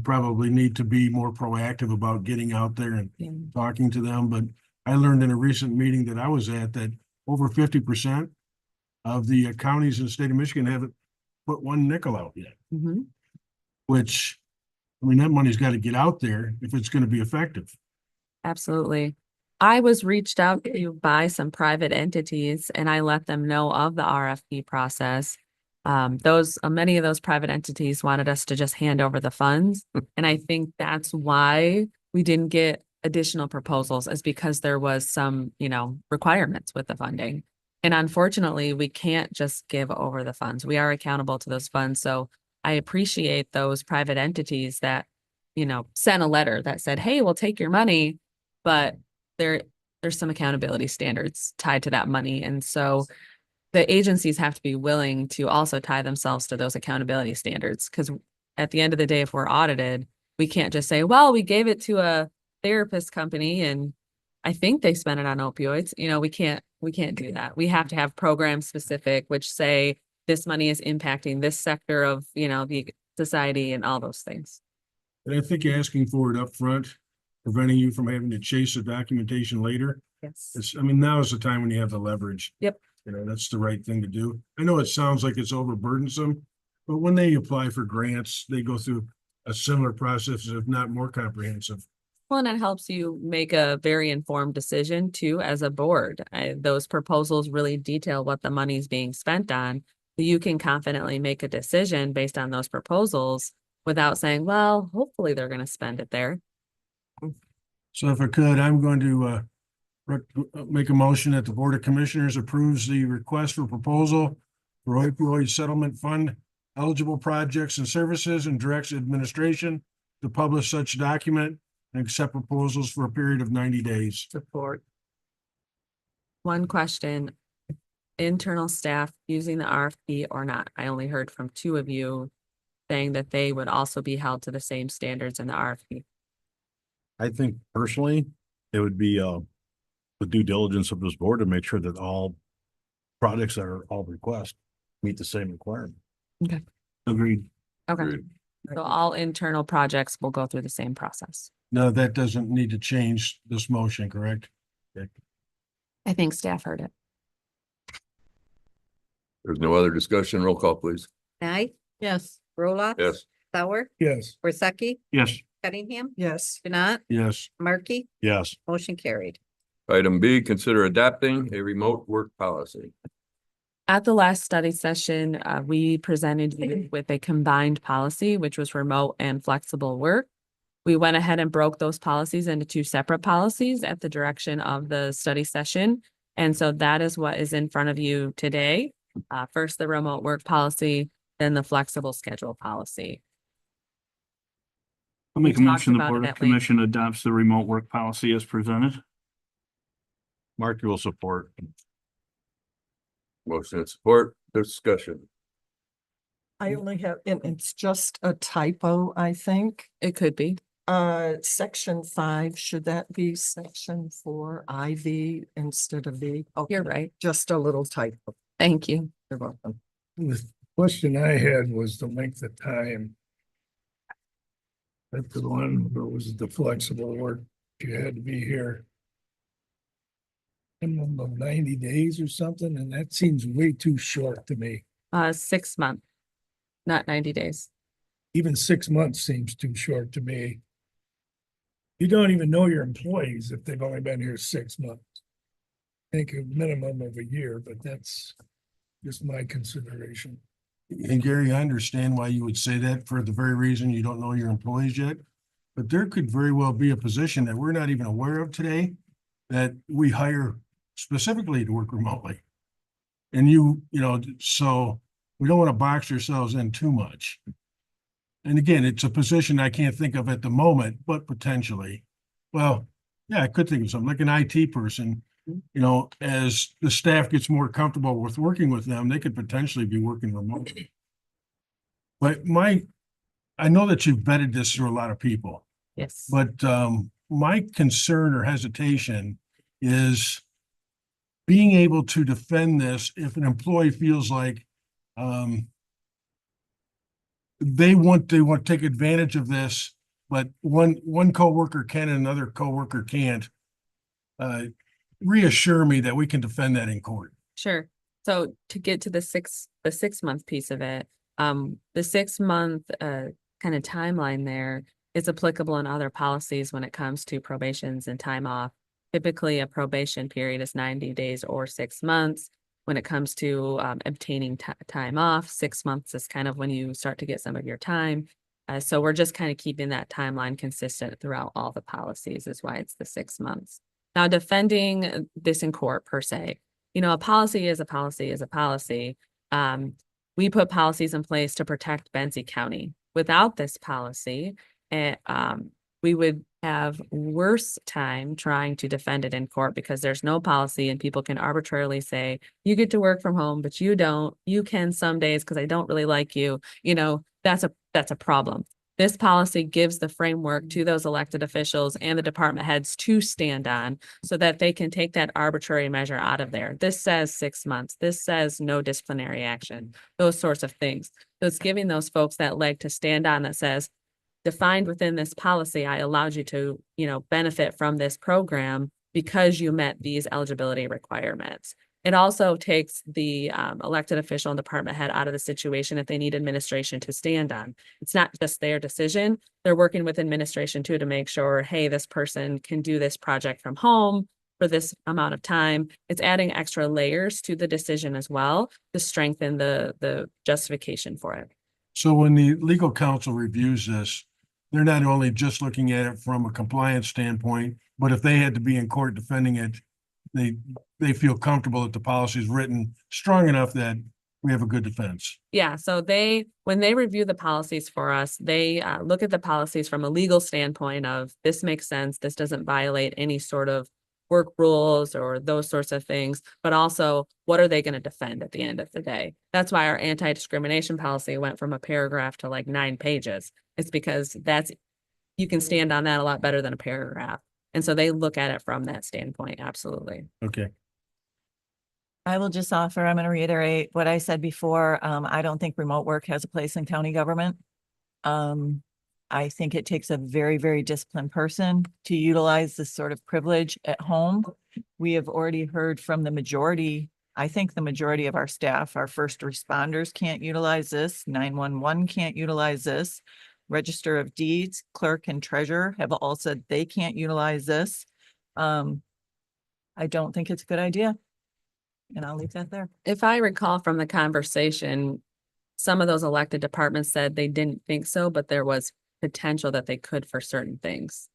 Probably need to be more proactive about getting out there and Yeah. talking to them. But I learned in a recent meeting that I was at that over 50% of the counties in the state of Michigan haven't put one nickel out yet, Mhm. which, I mean, that money's got to get out there if it's going to be effective. Absolutely. I was reached out to by some private entities and I let them know of the RFP process. Many of those private entities wanted us to just hand over the funds. And I think that's why we didn't get additional proposals, is because there was some, requirements with the funding. And unfortunately, we can't just give over the funds. We are accountable to those funds. So I appreciate those private entities that, sent a letter that said, hey, we'll take your money, but there's some accountability standards tied to that money. And so the agencies have to be willing to also tie themselves to those accountability standards. Because at the end of the day, if we're audited, we can't just say, well, we gave it to a therapist company and I think they spend it on opioids. You know, we can't do that. We have to have programs specific, which say this money is impacting this sector of, you know, the society and all those things. And I think asking for it up front, preventing you from having to chase the documentation later. Yes. I mean, now is the time when you have the leverage. Yep. You know, that's the right thing to do. I know it sounds like it's overburdensome, but when they apply for grants, they go through a similar process, if not more comprehensive. Well, and it helps you make a very informed decision too, as a board. Those proposals really detail what the money's being spent on. So you can confidently make a decision based on those proposals without saying, well, hopefully they're going to spend it there. So if I could, I'm going to make a motion that the Board of Commissioners approves the request for proposal for opioid settlement fund eligible projects and services and directs administration to publish such document and accept proposals for a period of 90 days. Support. One question, internal staff using the RFP or not? I only heard from 2 of you saying that they would also be held to the same standards in the RFP. I think personally, it would be the due diligence of this board to make sure that all projects that are all request meet the same requirement. Agreed. Okay, Agreed. so all internal projects will go through the same process. No, that doesn't need to change this motion, correct? I think staff heard it. There's no other discussion. Roll call, please. Knight, Yes. Roloff. Yes. Sauer, Yes. Worsakki, Yes. Cunningham, Yes. Janat, Yes. Markey, Yes. motion carried. Item B, consider adapting a remote work policy. At the last study session, we presented you with a combined policy, which was remote and flexible work. We went ahead and broke those policies into 2 separate policies at the direction of the study session. And so that is what is in front of you today. First, the remote work policy, then the flexible schedule policy. I'll make a We motion, the talked about Board it of at length. Commission adopts the remote work policy as presented. Mark, you will support. Motion and support, discussion. I only have, and it's just a typo, I think. It could be. Section 5, should that be section 4, IV instead of V? You're Okay, right. just a little typo. Thank you. You're welcome. The question I had was the length of time. That's the one, or was it the flexible work? You had to be here. Minimum of 90 days or something, and that seems way too short to me. 6 months, not 90 days. Even 6 months seems too short to me. You don't even know your employees if they've only been here 6 months. I think a minimum of a year, but that's just my consideration. And Gary, I understand why you would say that for the very reason you don't know your employees yet. But there could very well be a position that we're not even aware of today that we hire specifically to work remotely. And you know, so we don't want to box ourselves in too much. And again, it's a position I can't think of at the moment, but potentially. Well, yeah, I could think of something like an IT person. You know, as the staff gets more comfortable with working with them, they could potentially be working remotely. But I know that you've vetted this through a lot of people, Yes. but my concern or hesitation is being able to defend this if an employee feels like they want to take advantage of this, but one coworker can and another coworker can't. Reassure me that we can defend that in court. Sure. So to get to the 6-month piece of it, the 6-month kind of timeline there is applicable in other policies when it comes to probations and time off. Typically, a probation period is 90 days or 6 months. When it comes to obtaining time off, 6 months is kind of when you start to get some of your time. So we're just kind of keeping that timeline consistent throughout all the policies is why it's the 6 months. Now, defending this in court per se, you know, a policy is a policy is a policy. We put policies in place to protect Benzie County. Without this policy, we would have worse time trying to defend it in court because there's no policy and people can arbitrarily say, you get to work from home, but you don't. You can some days because I don't really like you. You know, that's a problem. This policy gives the framework to those elected officials and the department heads to stand on so that they can take that arbitrary measure out of there. This says 6 months. This says no disciplinary action, those sorts of things. So it's giving those folks that leg to stand on that says, defined within this policy, I allowed you to, benefit from this program because you met these eligibility requirements. It also takes the elected official and department head out of the situation if they need administration to stand on. It's not just their decision. They're working with administration too to make sure, hey, this person can do this project from home for this amount of time. It's adding extra layers to the decision as well to strengthen the justification for it. So when the legal counsel reviews this, they're not only just looking at it from a compliance standpoint, but if they had to be in court defending it, they feel comfortable that the policy is written strong enough that we have a good defense. Yeah, so when they review the policies for us, they look at the policies from a legal standpoint of this makes sense, this doesn't violate any sort of work rules or those sorts of things, but also what are they going to defend at the end of the day? That's why our anti-discrimination policy went from a paragraph to like 9 pages. It's because you can stand on that a lot better than a paragraph. And so they look at it from that standpoint. Absolutely. Okay. I will just offer, I'm going to reiterate what I said before. I don't think remote work has a place in county government. I think it takes a very, very disciplined person to utilize this sort of privilege at home. We have already heard from the majority. I think the majority of our staff, our first responders can't utilize this. 911 can't utilize this. Register of Deeds, clerk and treasurer have all said they can't utilize this. I don't think it's a good idea. And I'll leave that there. If I recall from the conversation, some of those elected departments said they didn't think so, but there was potential that they could for certain things.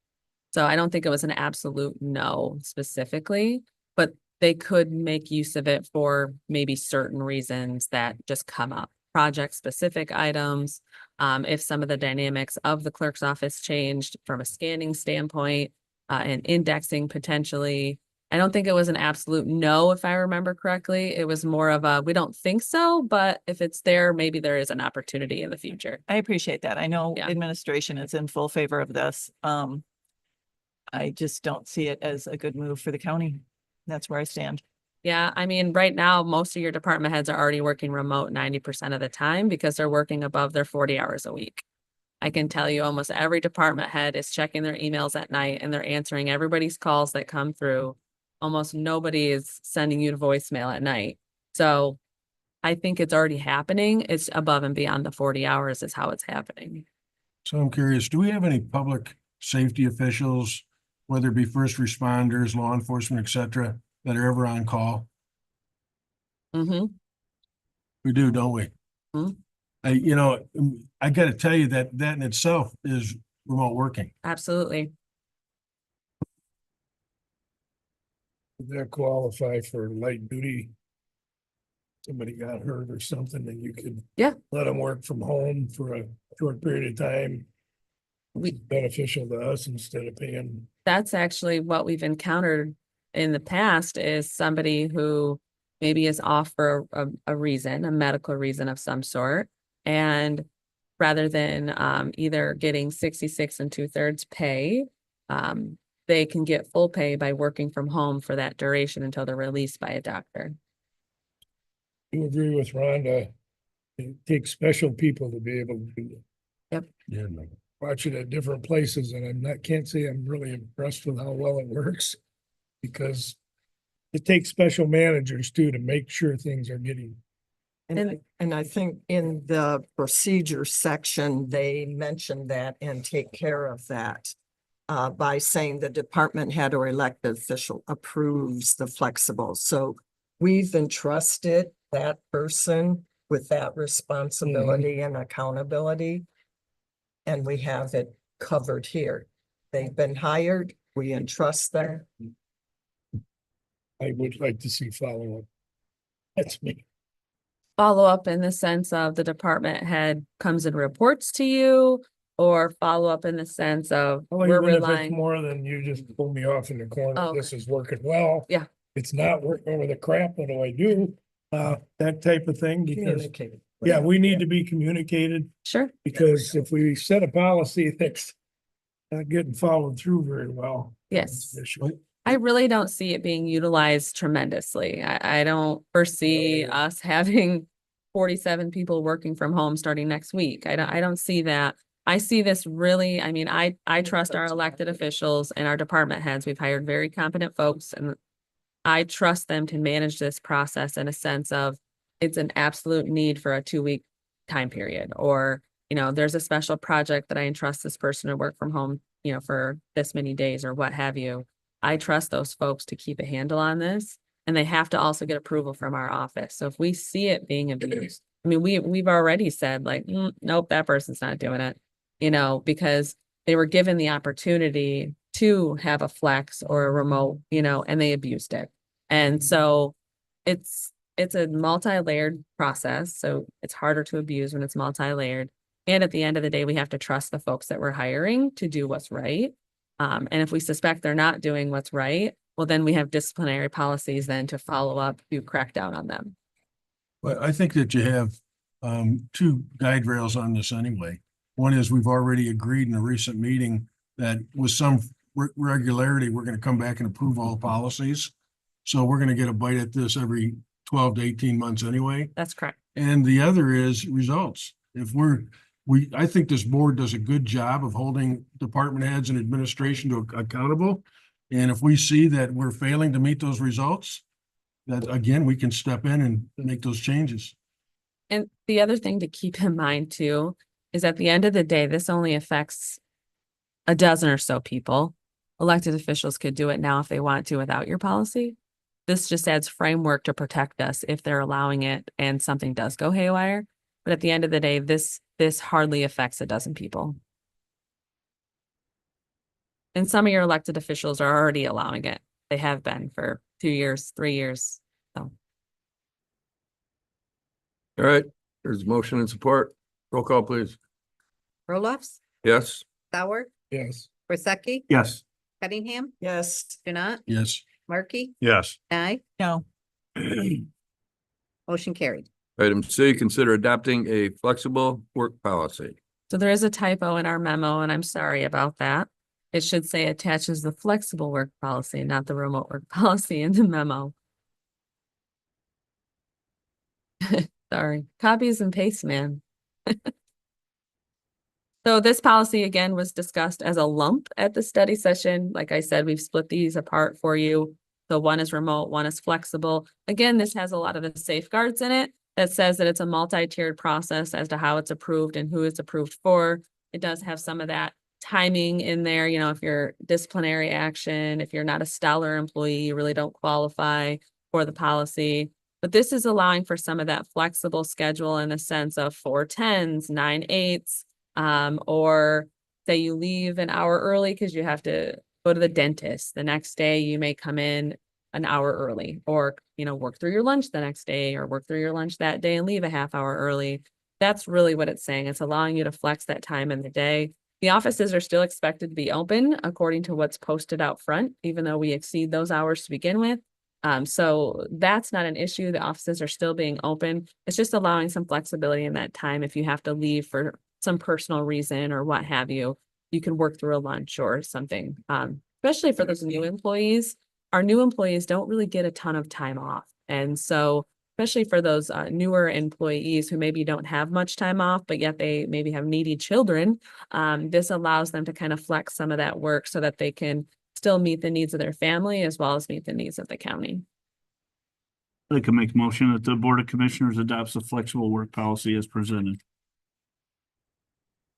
So I don't think it was an absolute no specifically, but they could make use of it for maybe certain reasons that just come up. Project specific items, if some of the dynamics of the clerk's office changed from a scanning standpoint, and indexing potentially. I don't think it was an absolute no, if I remember correctly. It was more of a, we don't think so, but if it's there, maybe there is an opportunity in the future. I appreciate that. I know Yeah. administration is in full favor of this. I just don't see it as a good move for the county. That's where I stand. Yeah, I mean, right now, most of your department heads are already working remote 90% of the time because they're working above their 40 hours a week. I can tell you almost every department head is checking their emails at night and they're answering everybody's calls that come through. Almost nobody is sending you to voicemail at night. So I think it's already happening. It's above and beyond the 40 hours is how it's happening. So I'm curious, do we have any public safety officials, whether it be first responders, law enforcement, et cetera, that are ever on call? Mm-hmm. We do, don't we? Mhm. I got to tell you that in itself is remote working. Absolutely. Would that qualify for light duty? Somebody got hurt or something, and you could. Yeah. Let them work from home for a short period of time. Beneficial to us instead of paying. That's actually what we've encountered in the past is somebody who maybe is off for a reason, a medical reason of some sort. And rather than either getting 66 2/3 pay, they can get full pay by working from home for that duration until they're released by a doctor. You agree with Rhonda? It takes special people to be able to do it. Yep. Yeah. Watch it at different places, and can't say I'm really impressed with how well it works. Because it takes special managers too to make sure things are getting. And I think in the procedure section, they mentioned that and take care of that. By saying the department head or elected official approves the flexible. So we've entrusted that person with that responsibility and accountability. And we have it covered here. They've been hired, we entrust them. I would like to see follow-up. That's me. Follow up in the sense of the department head comes and reports to you, or follow up in the sense of Well, we're even if it's relying. more than you just pull me off in the corner, Oh, this is working well. Yeah. It's not working over the crap, what do I do? That type of thing, because Communicate. Yeah, we need to be communicated, Sure. because if we set a policy that's not getting followed through very well. Yes. it's an issue. I really don't see it being utilized tremendously. I don't foresee us having 47 people working from home starting next week. I don't see that. I see this really, I mean, I trust our elected officials and our department heads. We've hired very competent folks, and I trust them to manage this process in a sense of it's an absolute need for a 2-week time period, or, you know, there's a special project that I entrust this person to work from home, you know, for this many days or what have you. I trust those folks to keep a handle on this, and they have to also get approval from our office. So if we see it being abused, I mean, we've already said like, nope, that person's not doing it, you know, because they were given the opportunity to have a flex or a remote, you know, and they abused it. And so it's a multi-layered process. So it's harder to abuse when it's multi-layered. And at the end of the day, we have to trust the folks that we're hiring to do what's right. And if we suspect they're not doing what's right, well, then we have disciplinary policies then to follow up to crack down on them. But I think that you have two guide rails on this anyway. One is we've already agreed in a recent meeting that with some regularity, we're going to come back and approve all policies. So we're going to get a bite at this every 12 to 18 months anyway. That's correct. And the other is results. If I think this board does a good job of holding department heads and administration to accountable. And if we see that we're failing to meet those results, that again, we can step in and make those changes. And the other thing to keep in mind too, is at the end of the day, this only affects a dozen or so people. Elected officials could do it now if they want to without your policy. This just adds framework to protect us if they're allowing it and something does go haywire. But at the end of the day, this hardly affects a dozen people. And some of your elected officials are already allowing it. They have been for 2 years, 3 years. So. All right, there's a motion and support. Roll call, please. Roloffs, Yes. Sauer, Yes. Worsakki, Yes. Cunningham, Yes. Janat, Yes. Markey, Yes. Nye, No, motion carried. Item C, consider adopting a flexible work policy. So there is a typo in our memo, and I'm sorry about that. It should say attaches the flexible work policy, not the remote work policy in the memo. Sorry, copies and paste, man. So this policy again was discussed as a lump at the study session. Like I said, we've split these apart for you. So one is remote, one is flexible. Again, this has a lot of the safeguards in it that says that it's a multi-tiered process as to how it's approved and who it's approved for. It does have some of that timing in there, you know, if you're disciplinary action, if you're not a stellar employee, you really don't qualify for the policy. But this is allowing for some of that flexible schedule in the sense of 4 10s, 9 8s, or say you leave an hour early because you have to go to the dentist. The next day you may come in an hour early, or, you know, work through your lunch the next day, or work through your lunch that day and leave a half hour early. That's really what it's saying. It's allowing you to flex that time in the day. The offices are still expected to be open according to what's posted out front, even though we exceed those hours to begin with. So that's not an issue. The offices are still being open. It's just allowing some flexibility in that time. If you have to leave for some personal reason or what have you, you can work through a lunch or something. Especially for those new employees. Our new employees don't really get a ton of time off. And so, especially for those newer employees who maybe don't have much time off, but yet they maybe have needy children, this allows them to kind of flex some of that work so that they can still meet the needs of their family as well as meet the needs of the county. I can make a motion that the Board of Commissioners adopts a flexible work policy as presented.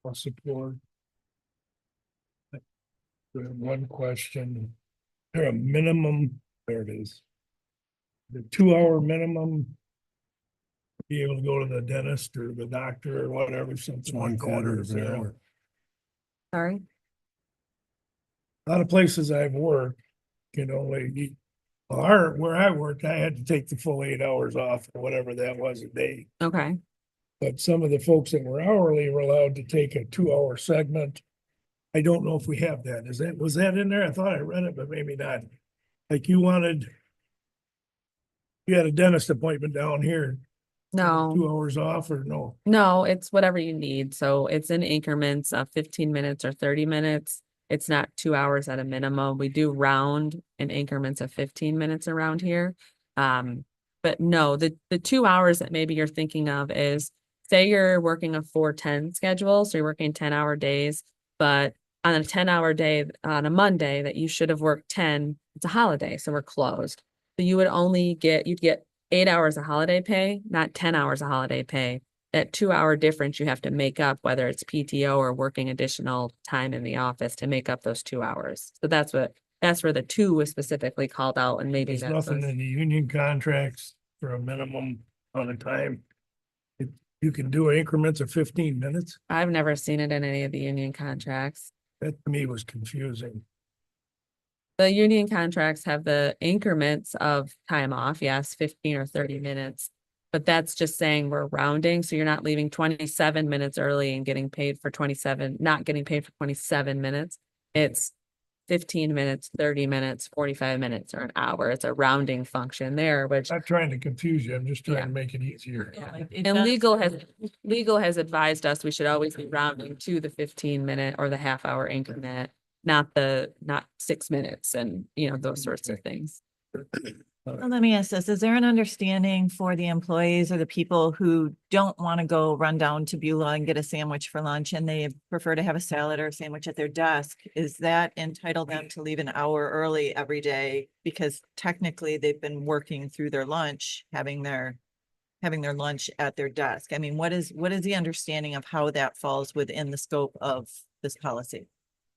I'll support. One question. There a minimum, there it is. The 2-hour minimum. Be able to go to the dentist or the doctor or whatever, something like that. 1/4 or of is an there- hour. Sorry. A lot of places I've worked, you know, like, where I worked, I had to take the full 8 hours off or whatever that was a day. Okay. But some of the folks that were hourly were allowed to take a 2-hour segment. I don't know if we have that. Was that in there? I thought I read it, but maybe not. Like you had a dentist appointment down here No. 2 hours off or no? No, it's whatever you need. So it's in increments of 15 minutes or 30 minutes. It's not 2 hours at a minimum. We do round in increments of 15 minutes around here. But no, the 2 hours that maybe you're thinking of is, say you're working a 4-10 schedule, so you're working 10-hour days, but on a 10-hour day, on a Monday that you should have worked 10, it's a holiday, so we're closed. So you would you'd get 8 hours of holiday pay, not 10 hours of holiday pay. That 2 hour difference you have to make up, whether it's PTO or working additional time in the office to make up those 2 hours. So that's where the 2 was specifically called out, and maybe There's that's nothing was- in the union contracts for a minimum on a time. You can do increments of 15 minutes. I've never seen it in any of the union contracts. That to me was confusing. The union contracts have the increments of time off, yes, 15 or 30 minutes. But that's just saying we're rounding, so you're not leaving 27 minutes early and getting paid for 27, not getting paid for 27 minutes. It's 15 minutes, 30 minutes, 45 minutes, or an hour. It's a rounding function there, which Not trying to confuse you. I'm just trying Yeah. to make it easier. and legal has advised us we should always be rounding to the 15-minute or the half-hour increment, not 6 minutes and, those sorts of things. Well, let me ask this, is there an understanding for the employees or the people who don't want to go run down to Beulah and get a sandwich for lunch and they prefer to have a salad or a sandwich at their desk? Is that entitle them to leave an hour early every day? Because technically they've been working through their lunch, having their lunch at their desk. I mean, what is the understanding of how that falls within the scope of this policy?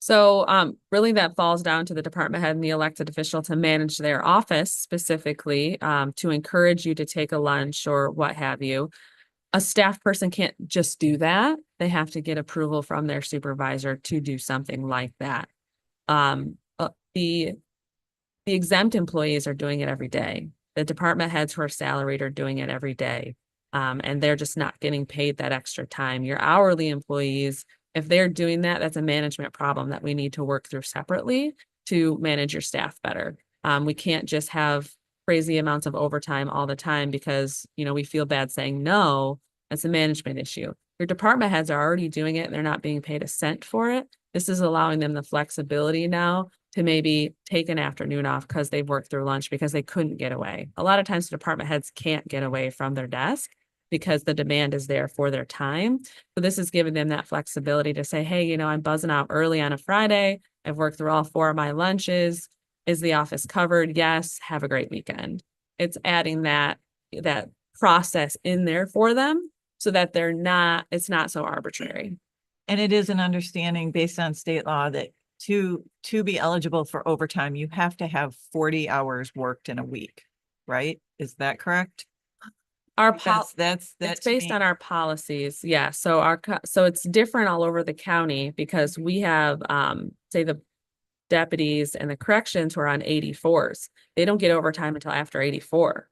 So really that falls down to the department head and the elected official to manage their office specifically, to encourage you to take a lunch or what have you. A staff person can't just do that. They have to get approval from their supervisor to do something like that. The exempt employees are doing it every day. The department heads who are salaried are doing it every day. And they're just not getting paid that extra time. Your hourly employees, if they're doing that, that's a management problem that we need to work through separately to manage your staff better. We can't just have crazy amounts of overtime all the time because, we feel bad saying no. It's a management issue. Your department heads are already doing it and they're not being paid a cent for it. This is allowing them the flexibility now to maybe take an afternoon off because they've worked through lunch because they couldn't get away. A lot of times the department heads can't get away from their desk because the demand is there for their time. So this is giving them that flexibility to say, hey, I'm buzzing out early on a Friday. I've worked through all 4 of my lunches. Is the office covered? Yes. Have a great weekend. It's adding that process in there for them so that it's not so arbitrary. And it is an understanding based on state law that to be eligible for overtime, you have to have 40 hours worked in a week, right? Is that correct? That's It's based on our policies. Yeah. So so it's different all over the county because we have, say the deputies and the corrections who are on 84s. They don't get overtime until after 84.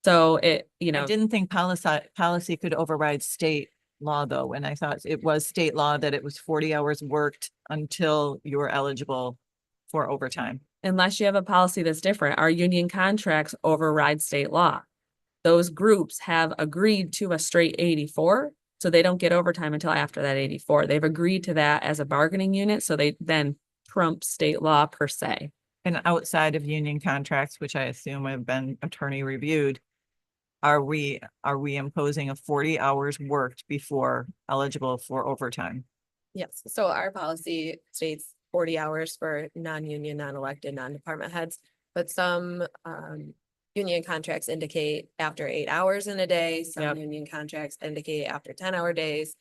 So I didn't think policy could override state law though. And I thought it was state law that it was 40 hours worked until you were eligible for overtime. Unless you have a policy that's different, our union contracts override state law. Those groups have agreed to a straight 84, so they don't get overtime until after that 84. They've agreed to that as a bargaining unit, so they then trump state law per se. And outside of union contracts, which I assume have been attorney reviewed, are we imposing a 40 hours worked before eligible for overtime? Yes, so our policy states 40 hours for non-union, non-elected, non-department heads, but some union contracts indicate after 8 hours in a day, some union contracts indicate after 10-hour days.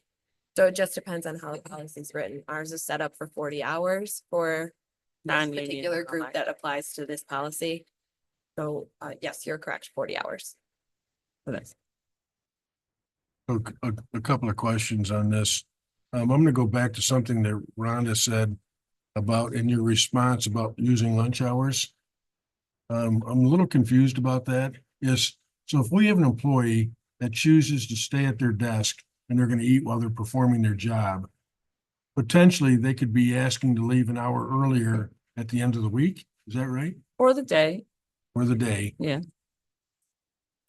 So it just depends on how the policy is written. Ours is set up for 40 hours for this particular group that applies to this policy. So yes, you're correct, 40 hours. A couple of questions on this. I'm gonna go back to something that Rhonda said about in your response about using lunch hours. I'm a little confused about that. So if we have an employee that chooses to stay at their desk and they're gonna eat while they're performing their job, potentially they could be asking to leave an hour earlier at the end of the week. Is that right? Or the day. Or the day. Yeah.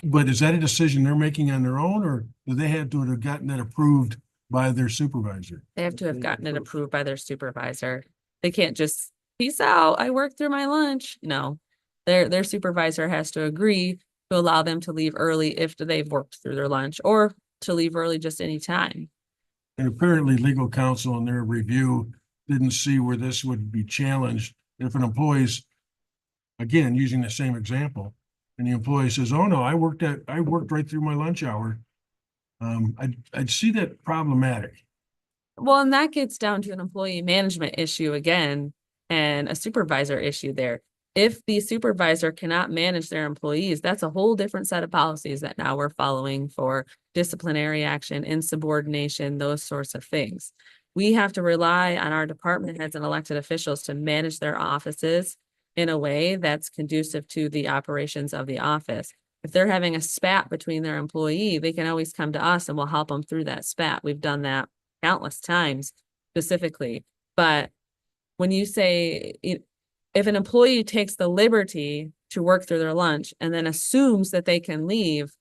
But is that a decision they're making on their own, or do they have to have gotten that approved by their supervisor? They have to have gotten it approved by their supervisor. They can't just, peace out, I worked through my lunch. No. Their supervisor has to agree to allow them to leave early if they've worked through their lunch, or to leave early just any time. And apparently legal counsel in their review didn't see where this would be challenged if an employee's, again, using the same example, and the employee says, oh no, I worked right through my lunch hour. I'd see that problematic. Well, and that gets down to an employee management issue again, and a supervisor issue there. If the supervisor cannot manage their employees, that's a whole different set of policies that now we're following for disciplinary action, insubordination, those sorts of things. We have to rely on our department heads and elected officials to manage their offices in a way that's conducive to the operations of the office. If they're having a spat between their employee, they can always come to us and we'll help them through that spat. We've done that countless times specifically. But when you say, if an employee takes the liberty to work through their lunch and then assumes that they can leave,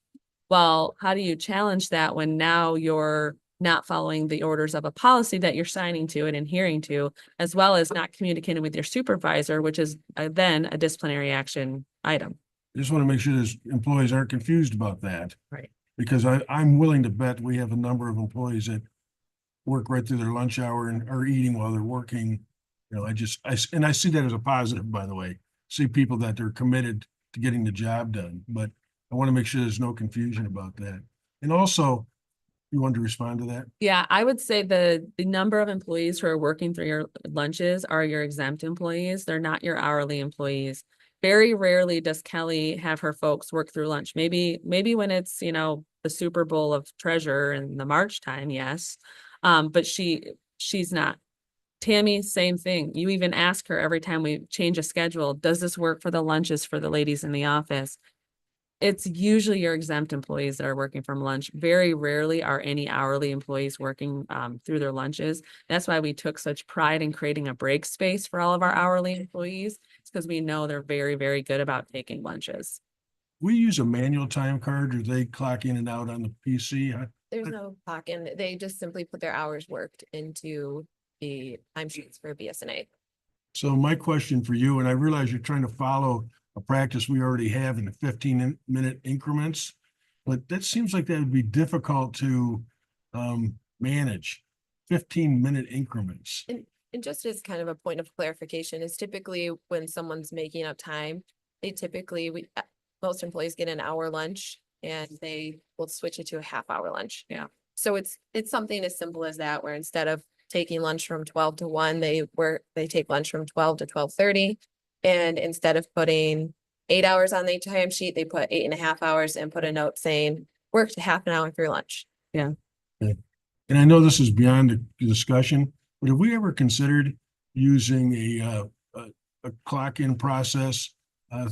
well, how do you challenge that when now you're not following the orders of a policy that you're signing to and adhering to, as well as not communicating with your supervisor, which is then a disciplinary action item. I just want to make sure those employees aren't confused about that. Right. Because I'm willing to bet we have a number of employees that work right through their lunch hour and are eating while they're working. You know, I see that as a positive, by the way. See people that they're committed to getting the job done, but I want to make sure there's no confusion about that. And also, you want to respond to that? Yeah, I would say the number of employees who are working through your lunches are your exempt employees. They're not your hourly employees. Very rarely does Kelly have her folks work through lunch. Maybe when it's, the Super Bowl of Treasure in the March time, yes. But she's not. Tammy, same thing. You even ask her every time we change a schedule, does this work for the lunches for the ladies in the office? It's usually your exempt employees that are working from lunch. Very rarely are any hourly employees working through their lunches. That's why we took such pride in creating a break space for all of our hourly employees. It's because we know they're very, very good about taking lunches. We use a manual time card, or they clock in and out on the PC. There's no clock in. They just simply put their hours worked into the timesheets for BSNA. So my question for you, and I realize you're trying to follow a practice we already have in the 15-minute increments, but that seems like that would be difficult to manage. 15-minute increments. And just as kind of a point of clarification is typically when someone's making up time, they typically, most employees get an hour lunch and they will switch it to a half-hour lunch. Yeah. So it's something as simple as that, where instead of taking lunch from 12 to 1, they take lunch from 12 to 12:30. And instead of putting 8 hours on the timesheet, they put 8.5 hours and put a note saying, worked half an hour for your lunch. Yeah. Okay. And I know this is beyond the discussion, but have we ever considered using a clock-in process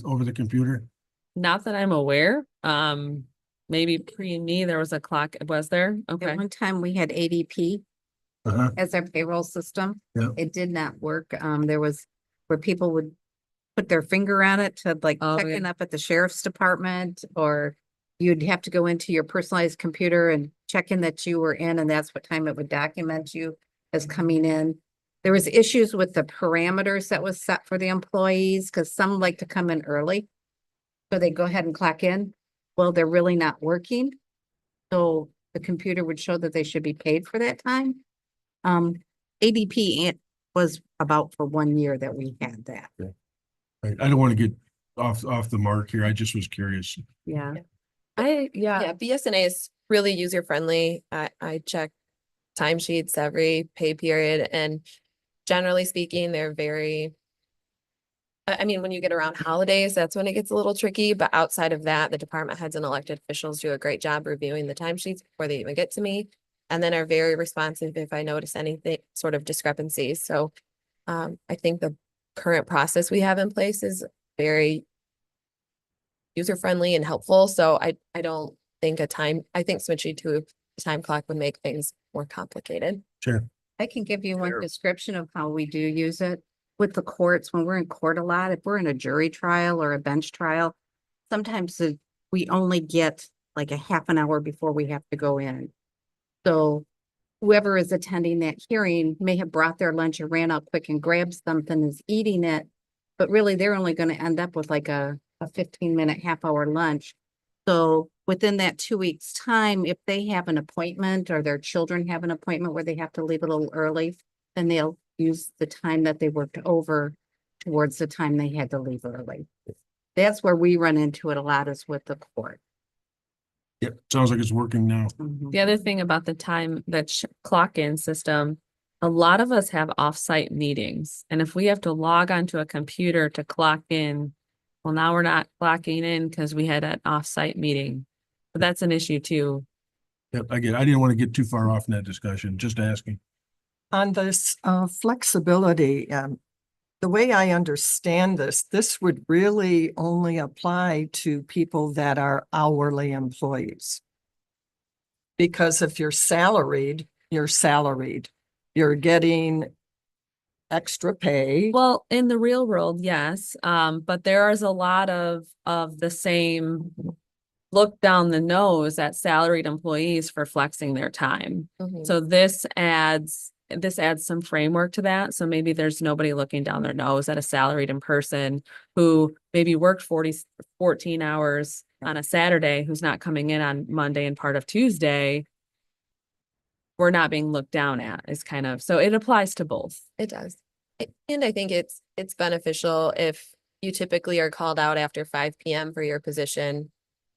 over the computer? Not that I'm aware. Maybe pre-me, there was a clock, was there? Okay. At one time, we had ADP Uh-huh. as our payroll system. Yeah. It did not work. There was where people would put their finger on it to like Oh, check yeah. in up at the sheriff's department, or you'd have to go into your personalized computer and check in that you were in, and that's what time it would document you as coming in. There was issues with the parameters that was set for the employees, because some like to come in early. So they go ahead and clock in. Well, they're really not working. So the computer would show that they should be paid for that time. ADP was about for 1 year that we had that. I don't want to get off the mark here. I just was curious. Yeah. Yeah, BSNA is really user friendly. I check timesheets every pay period, and generally speaking, they're very. I mean, when you get around holidays, that's when it gets a little tricky, but outside of that, the department heads and elected officials do a great job reviewing the timesheets before they even get to me, and then are very responsive if I notice anything sort of discrepancies. So I think the current process we have in place is very user-friendly and helpful. So I don't think I think switching to a time clock would make things more complicated. Sure. I can give you one description of how we do use it with the courts. When we're in court a lot, if we're in a jury trial or a bench trial, sometimes we only get like a half an hour before we have to go in. So whoever is attending that hearing may have brought their lunch and ran out quick and grabbed something, is eating it. But really, they're only gonna end up with like a 15-minute, half-hour lunch. So within that 2 weeks' time, if they have an appointment or their children have an appointment where they have to leave a little early, then they'll use the time that they worked over towards the time they had to leave early. That's where we run into it a lot, is with the court. Yep, sounds like it's working now. The other thing about the time that clock in system, a lot of us have offsite meetings. And if we have to log onto a computer to clock in, well, now we're not clocking in because we had an offsite meeting. But that's an issue too. Yep, I didn't want to get too far off in that discussion, just asking. On this flexibility, the way I understand this, this would really only apply to people that are hourly employees. Because if you're salaried, you're salaried. You're getting extra pay. Well, in the real world, yes. But there is a lot of the same look down the nose at salaried employees for flexing their time. Mhm. So this adds some framework to that. So maybe there's nobody looking down their nose at a salaried in person who maybe worked 14 hours on a Saturday, who's not coming in on Monday and part of Tuesday. We're not being looked down at, is kind of, so it applies to both. It does. And I think it's beneficial if you typically are called out after 5 PM for your position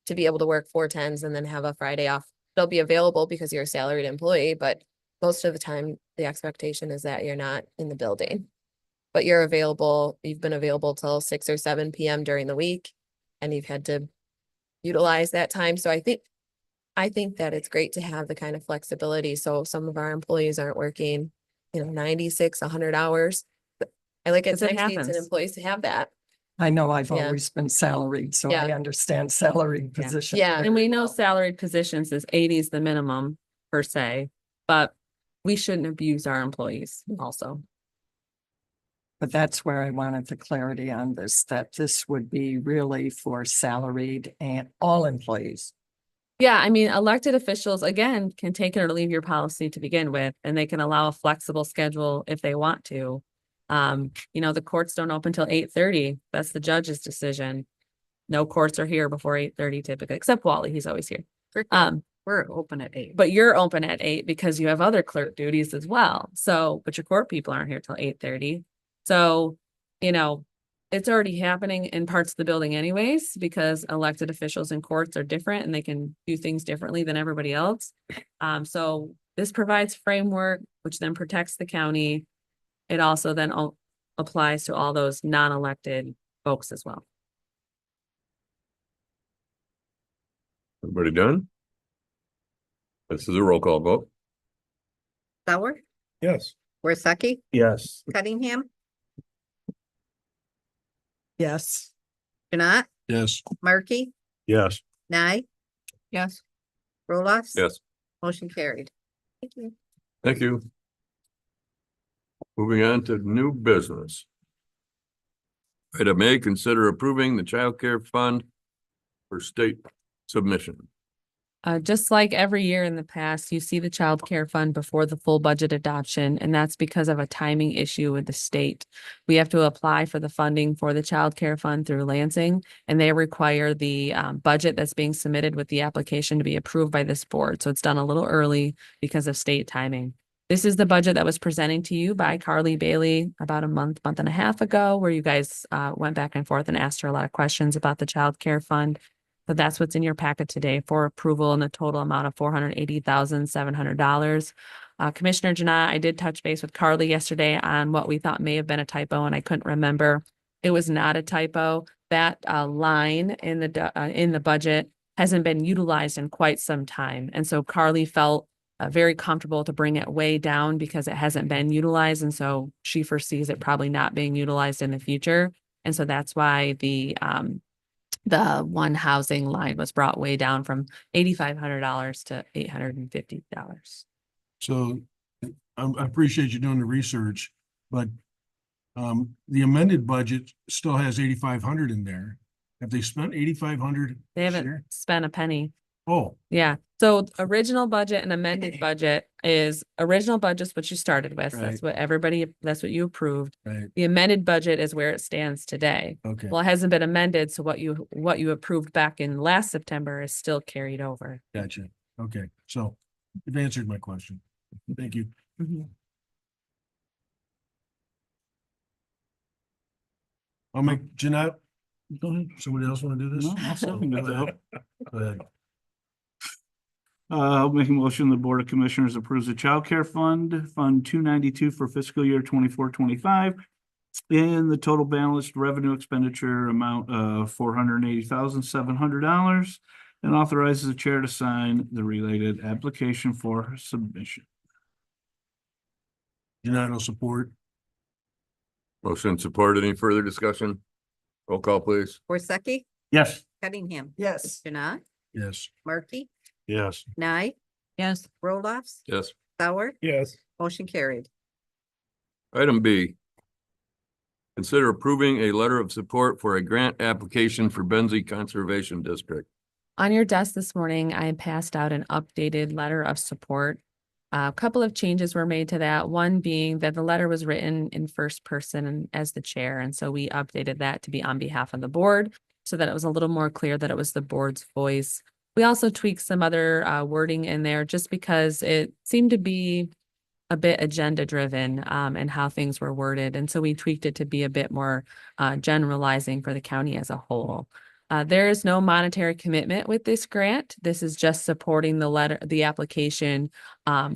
to be able to work 4 10s and then have a Friday off. They'll be available because you're a salaried employee, but most of the time, the expectation is that you're not in the building. But you're available, you've been available till 6 or 7 PM during the week, and you've had to utilize that time. So I think that it's great to have the kind of flexibility. So some of our employees aren't working, 96, 100 hours. I like it Because it time sheets and happens. employees to have that. I know I've Yeah. always been salaried, so I Yeah. understand salaried position. Yeah. And we know salaried positions is 80 is the minimum per se, but we shouldn't abuse our employees also. But that's where I wanted the clarity on this, that this would be really for salaried and all employees. Yeah, I mean, elected officials, again, can take it or leave your policy to begin with, and they can allow a flexible schedule if they want to. The courts don't open till 8:30. That's the judge's decision. No courts are here before 8:30 typically, except Wally, he's always here. We're open at 8. But you're open at 8 because you have other clerk duties as well. So, but your court people aren't here till 8:30. So, it's already happening in parts of the building anyways, because elected officials in courts are different and they can do things differently than everybody else. So this provides framework, which then protects the county. It also then applies to all those non-elected folks as well. Everybody done? This is a roll call vote. Sauer, Yes. Worsakki, Yes. Cunningham, Yes. Janat, Yes. Markey, Yes. Nye, Yes. Roloffs. Yes, Motion carried. Thank you. thank you. Moving on to new business. Item A, consider approving the child care fund for state submission. Just like every year in the past, you see the child care fund before the full budget adoption, and that's because of a timing issue with the state. We have to apply for the funding for the child care fund through Lansing, and they require the budget that's being submitted with the application to be approved by this board. So it's done a little early because of state timing. This is the budget that was presenting to you by Carly Bailey about a month and a half ago, where you guys went back and forth and asked her a lot of questions about the child care fund. So that's what's in your packet today for approval in the total amount of $480,700. Commissioner Janat, I did touch base with Carly yesterday on what we thought may have been a typo, and I couldn't remember. It was not a typo. That line in the budget hasn't been utilized in quite some time. And so Carly felt very comfortable to bring it way down because it hasn't been utilized. And so she foresees it probably not being utilized in the future. And so that's why the one housing line was brought way down from $8,500 to $850. So I appreciate you doing the research, but the amended budget still has 8,500 in there. Have they spent 8,500? They haven't spent a penny. Oh, Yeah, so original budget and amended budget is original budget's what you started with. Right. That's what everybody, that's what you approved. right, The amended budget is where it stands today. okay, Well, it hasn't been amended, so what you approved back in last September is still carried over. gotcha. Okay, so you've answered my question. Thank you. I'll make Jeanette. Go ahead. Somebody else want to do this? No, I'll second it, though. Go ahead. I'll make a motion, the Board of Commissioners approves the Child Care Fund, Fund 292 for fiscal year 24-25, in the total balanced revenue expenditure amount of $480,700, and authorizes the chair to sign the related application for submission. Jeanette will support. Motion support. Any further discussion? Roll call, please. Worsakki, Yes. Cunningham, Yes. Janai, Yes. Markey, Yes. Nye, Yes. Roloffs, Yes. Sauer, Yes. motion carried. Item B. Consider approving a letter of support for a grant application for Benzie Conservation District. On your desk this morning, I passed out an updated letter of support. A couple of changes were made to that, one being that the letter was written in first person as the chair, and so we updated that to be on behalf of the board so that it was a little more clear that it was the board's voice. We also tweaked some other wording in there just because it seemed to be a bit agenda driven and how things were worded. And so we tweaked it to be a bit more generalizing for the county as a whole. There is no monetary commitment with this grant. This is just supporting the application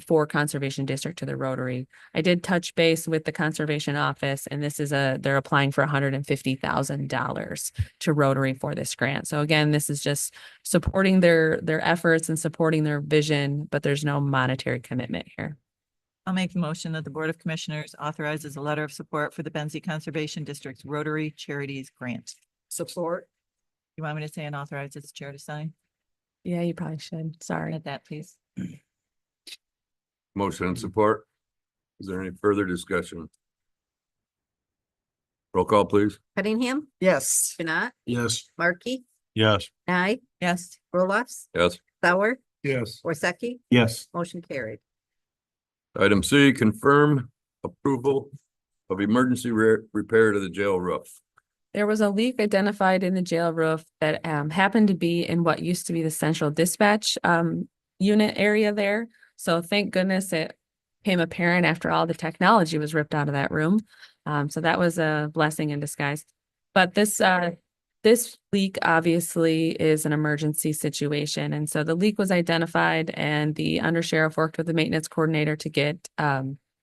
for Conservation District to the Rotary. I did touch base with the Conservation Office, and this is they're applying for $150,000 to Rotary for this grant. So again, this is just supporting their efforts and supporting their vision, but there's no monetary commitment here. I'll make the motion that the Board of Commissioners authorizes a letter of support for the Benzie Conservation District's Rotary Charities Grant. Support. You want me to say and authorize its chair to sign? Yeah, you probably should. Sorry. Add that, please. Motion and support. Is there any further discussion? Roll call, please. Cunningham, Yes. Janai, Yes. Markey, Yes. Nye, Yes. Roloffs, Yes. Sauer, Yes. Worsakki, Yes. motion carried. Item C, confirm approval of emergency repair to the jail roof. There was a leak identified in the jail roof that happened to be in what used to be the central dispatch unit area there. So thank goodness it became apparent after all the technology was ripped out of that room. So that was a blessing in disguise. But this leak obviously is an emergency situation. And so the leak was identified and the undersheriff worked with the maintenance coordinator to get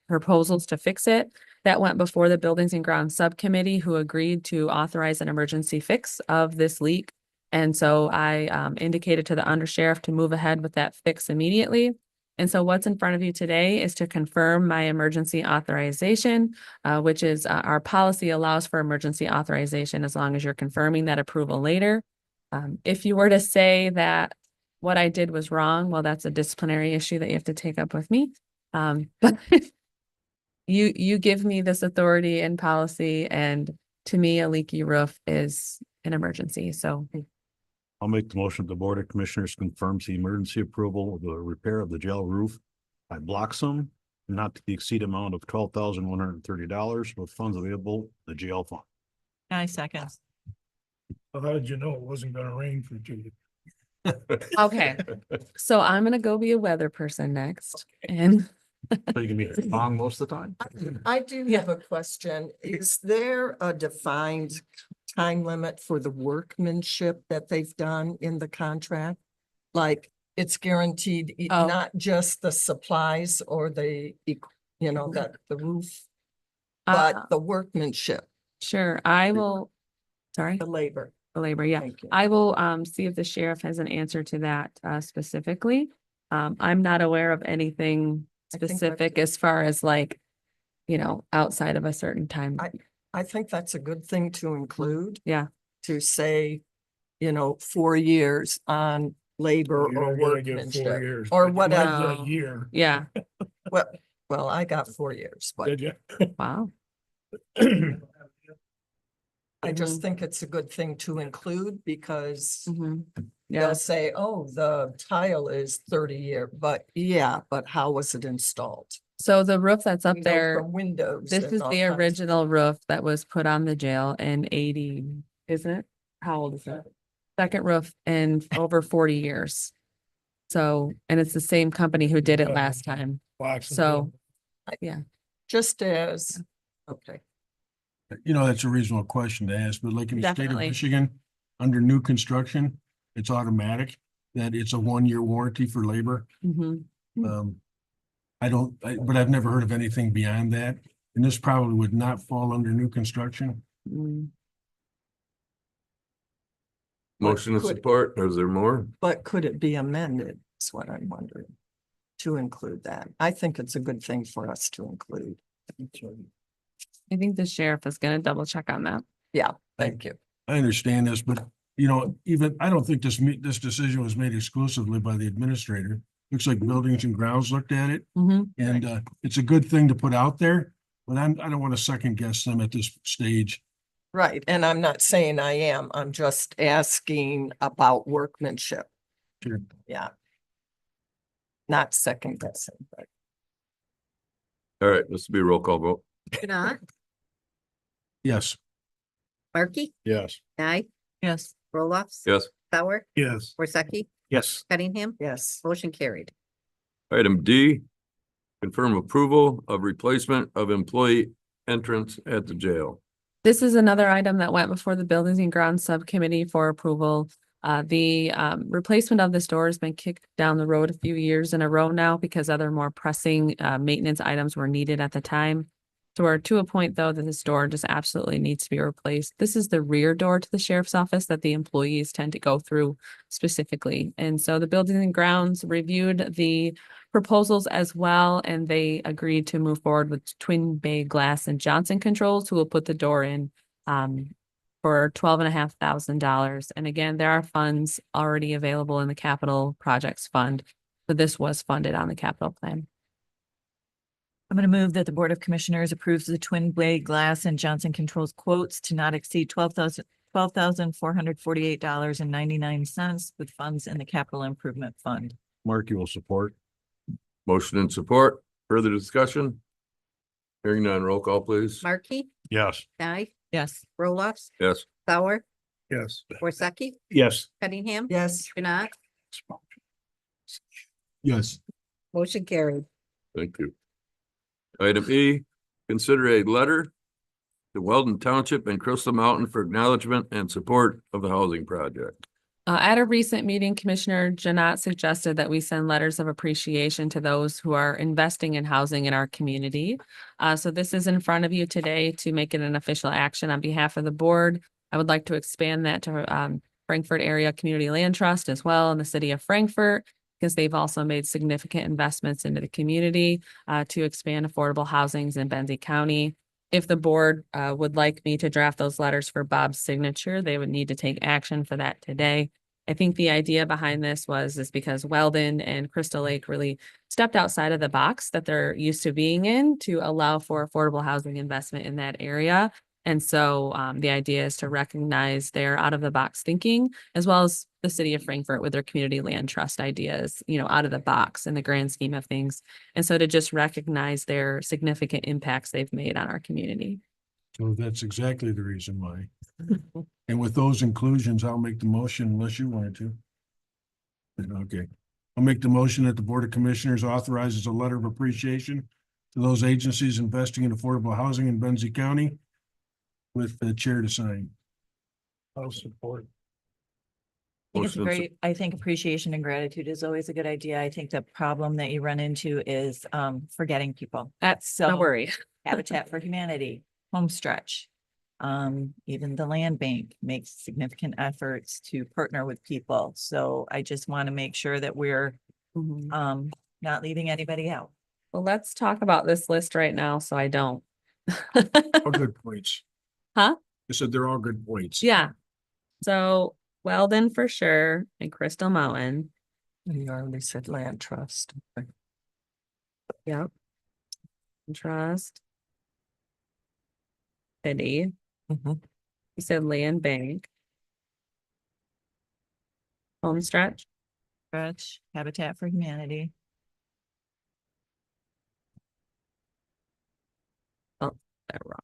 proposals to fix it. That went before the Buildings and Grounds Subcommittee, who agreed to authorize an emergency fix of this leak. And so I indicated to the undersheriff to move ahead with that fix immediately. And so what's in front of you today is to confirm my emergency authorization, which is our policy allows for emergency authorization as long as you're confirming that approval later. If you were to say that what I did was wrong, well, that's a disciplinary issue that you have to take up with me. But you give me this authority and policy, and to me, a leaky roof is an emergency. So I'll make the motion. The Board of Commissioners confirms the emergency approval of the repair of the jail roof by Bloxam, not to exceed amount of $12,130 with funds available in the jail fund. I second. Well, how did you know it wasn't gonna rain for 2 days? okay, so I'm gonna go be a weather person next, and So you can be wrong most of the time. I do have a question. Is there a defined time limit for the workmanship that they've done in the contract? Like it's guaranteed, Oh. not just the supplies or the roof, uh, but the workmanship, sure, I will. Sorry, the labor. the labor. Yeah, Thank you. I will see if the sheriff has an answer to that specifically. I'm not aware of anything I think that's specific good. as far as like, outside of a certain time. I think that's a good thing to include. Yeah. To say, 4 years on labor You're or not gonna get 4 workmanship. years, or but you might whatever. get A year. Yeah. Well, I got 4 years, but Did you? Wow. I just Mhm. think it's a good thing to include because Mhm. Yeah, they'll say, oh, the tile is 30-year, but yeah, but how was it installed? so the roof that's up We know there, from Windows. this and is all the kinds of- original roof that was put on the jail in 80, isn't it? How old is it? Second roof in over 40 years. So, and it's the same company who did it last time. Box and So, bill. yeah. Just as, okay. You know, that's a reasonable question to ask, but like in the state of Definitely. Michigan, under new construction, it's automatic that it's a 1-year warranty for labor. Mhm. But I've never heard of anything beyond that. And this probably would not fall under new construction. Mm. Motion and could- support, or is there more? But could it be amended? Is what I'm wondering. To include that. I think it's a good thing for us to include. I think the sheriff is gonna double check on that. Yeah, thank you. I understand this, but even, I don't think this decision was made exclusively by the administrator. Looks like Buildings and Grounds looked at it Mhm. and it's a good thing to put out there. But I don't want to second guess them at this stage. Right, and I'm not saying I am, I'm just asking about workmanship. Sure. Yeah. Not second guessing, but All right, this will be a roll call vote. Janai, Yes. Markey, Yes. Nye, Yes. Roloffs. Yes. Sauer, Yes. Worsakki, Yes. Cunningham, yes. motion carried. Item D, confirm approval of replacement of employee entrance at the jail. This is another item that went before the Buildings and Grounds Subcommittee for approval. The replacement of this door has been kicked down the road a few years in a row now because other more pressing maintenance items were needed at the time. So we're to a point though that this door just absolutely needs to be replaced. This is the rear door to the sheriff's office that the employees tend to go through specifically. And so the Buildings and Grounds reviewed the proposals as well, and they agreed to move forward with Twin Bay Glass and Johnson Controls, who will put the door in for $12,500. And again, there are funds already available in the capital projects fund. So this was funded on the capital plan. I'm going to move that the Board of Commissioners approves the Twin Blade Glass and Johnson Controls quotes to not exceed $12,448.99 with funds in the Capital Improvement Fund. Markey will support. Motion and support, further discussion? Hearing none, roll call please. Markey, Yes. Nye, Yes. Roloffs, Yes. Sauer, Yes. Worsakki, Yes. Cunningham. Yes, Janai, Yes. motion carried. Thank you. Item E, consider a letter to Weldon Township and Crystal Mountain for acknowledgement and support of the housing project. At a recent meeting, Commissioner Janat suggested that we send letters of appreciation to those who are investing in housing in our community. So this is in front of you today to make it an official action on behalf of the board. I would like to expand that to Frankfurt Area Community Land Trust as well in the city of Frankfurt, because they've also made significant investments into the community to expand affordable housings in Benzie County. If the board would like me to draft those letters for Bob's signature, they would need to take action for that today. I think the idea behind this is because Weldon and Crystal Lake really stepped outside of the box that they're used to being in to allow for affordable housing investment in that area. And so the idea is to recognize their out of the box thinking, as well as the city of Frankfurt with their community land trust ideas, out of the box in the grand scheme of things. And so to just recognize their significant impacts they've made on our community. So that's exactly the reason why. And with those inclusions, I'll make the motion unless you wanted to. Okay, I'll make the motion that the Board of Commissioners authorizes a letter of appreciation to those agencies investing in affordable housing in Benzie County with the chair to sign. I'll support. I think it's Motion and great. I think appreciation and gratitude is always a good idea. I think the problem that you run into is forgetting people. That's no So- worry. Habitat for Humanity, Homestretch. Even the land bank makes significant efforts to partner with people. So I just want to make sure that we're Mhm. not leaving anybody out. Well, let's talk about this list right now, so I don't. All good points. Huh? I said they're all good points. Yeah. So Weldon for sure and Crystal Mountain. you already said land trust. Yep. Trust. City. Mhm. You said land bank. Home stretch. Stretch, Habitat for Humanity. Oh, that wrong.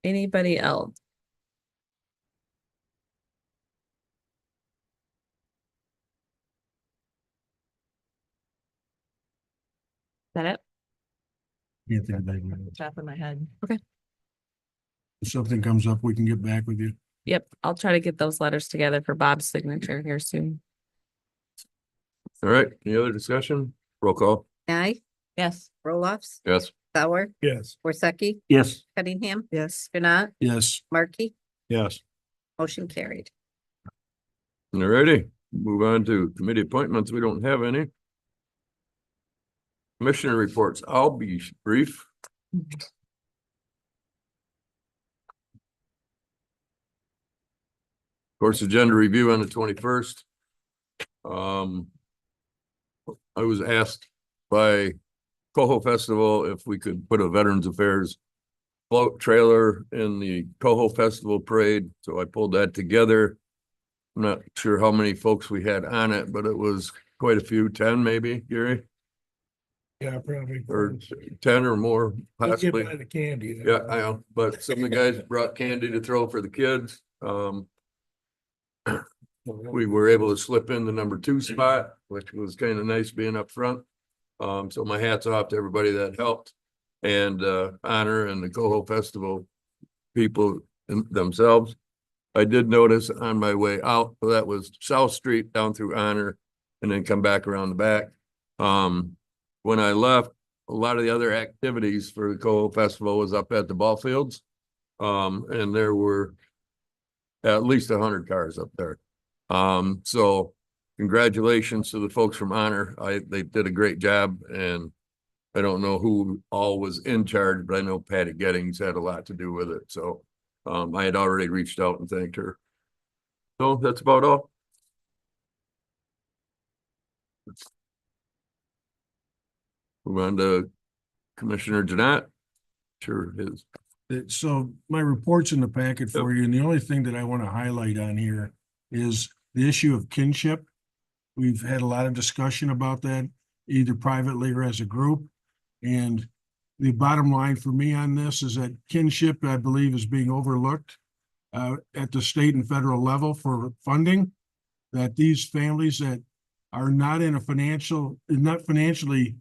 Anybody else? That it? Get that done. Top of my head. If something comes up, we can get back with you. Yep, I'll try to get those letters together for Bob's signature here soon. All right, any other discussion? Roll call. Nye, Yes. Roloffs, Yes. Sauer, Yes. Worsakki, Yes. Cunningham, Yes. Janat, Yes. Markey, Yes. motion carried. Alrighty, move on to committee appointments. We don't have any. Commissioner reports. I'll be brief. Of course, agenda review on the 21st. I was asked by Coho Festival if we could put a Veterans Affairs float trailer in the Coho Festival parade, so I pulled that together. I'm not sure how many folks we had on it, but it was quite a few, 10 maybe, Gary, Yeah, probably. or 10 or more We'll get possibly. by the candy. then. Yeah, I know, but some of the guys brought candy to throw for the kids. We were able to slip in the number 2 spot, which was kind of nice being up front. So my hat's off to everybody that helped, and Honor and the Coho Festival people themselves. I did notice on my way out, so that was South Street down through Honor and then come back around the back. When I left, a lot of the other activities for the Coho Festival was up at the ball fields. And there were at least 100 cars up there. So congratulations to the folks from Honor. They did a great job, and I don't know who all was in charge, but I know Patty Gettings had a lot to do with it. So I had already reached out and thanked her. So that's about all. Move on to Commissioner Janat. Sure is. So my report's in the packet for you, and the only thing that I want to highlight on here is the issue of kinship. We've had a lot of discussion about that, either privately or as a group. And the bottom line for me on this is that kinship, I believe, is being overlooked at the state and federal level for funding. That these families that are not financially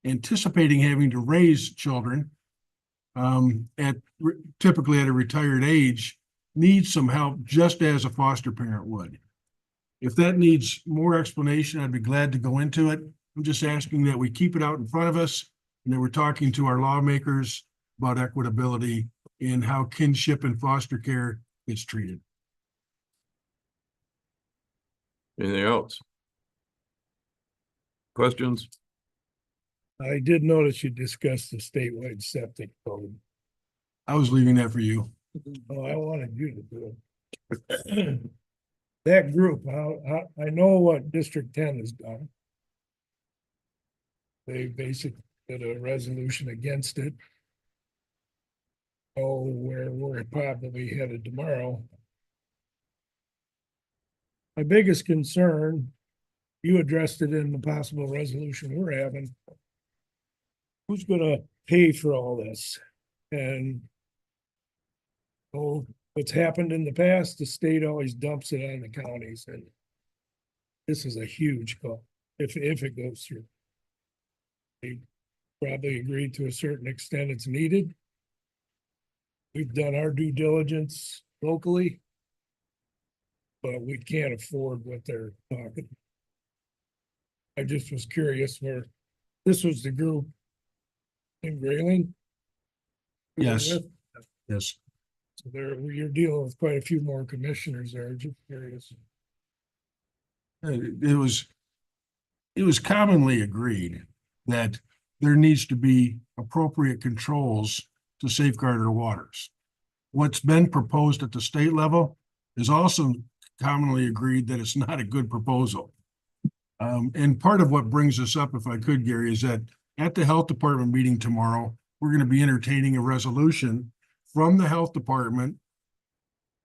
anticipating having to raise children typically at a retired age, need some help just as a foster parent would. If that needs more explanation, I'd be glad to go into it. I'm just asking that we keep it out in front of us and that we're talking to our lawmakers about equitability in how kinship and foster care is treated. Anything else? Questions? I did notice you discussed the statewide septic code. I was leaving that for you. Oh, I wanted you to do it. That group, I know what District 10 has done. They basically did a resolution against it. Oh, where we're probably headed tomorrow. My biggest concern, you addressed it in the possible resolution we're having. Who's gonna pay for all this? And what's happened in the past, the state always dumps it on the counties, and this is a huge call if it goes through. They probably agreed to a certain extent it's needed. We've done our due diligence locally, but we can't afford what they're talking. I just was curious where this was the group in Grayling. Yes. Yes. So you're dealing with quite a few more commissioners there, just curious. It was commonly agreed that there needs to be appropriate controls to safeguard our waters. What's been proposed at the state level is also commonly agreed that it's not a good proposal. And part of what brings this up, if I could, Gary, is that at the health department meeting tomorrow, we're going to be entertaining a resolution from the health department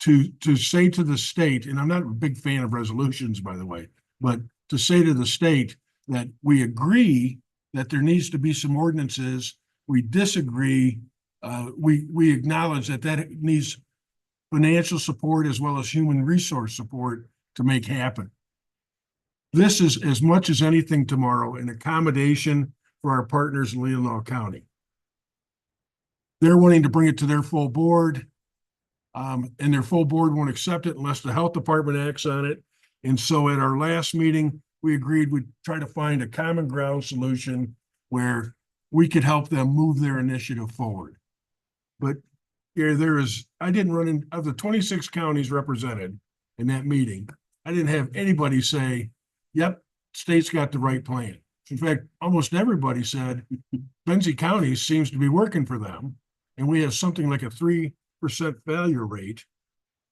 to say to the state, and I'm not a big fan of resolutions, by the way, but to say to the state that we agree that there needs to be some ordinances, we disagree, we acknowledge that that needs financial support as well as human resource support to make happen. This is, as much as anything tomorrow, an accommodation for our partners in Leelanau County. They're wanting to bring it to their full board. And their full board won't accept it unless the health department acts on it. And so at our last meeting, we agreed we'd try to find a common ground solution where we could help them move their initiative forward. But I didn't run in, of the 26 counties represented in that meeting, I didn't have anybody say, yep, state's got the right plan. In fact, almost everybody said Benzie County seems to be working for them. And we have something like a 3% failure rate.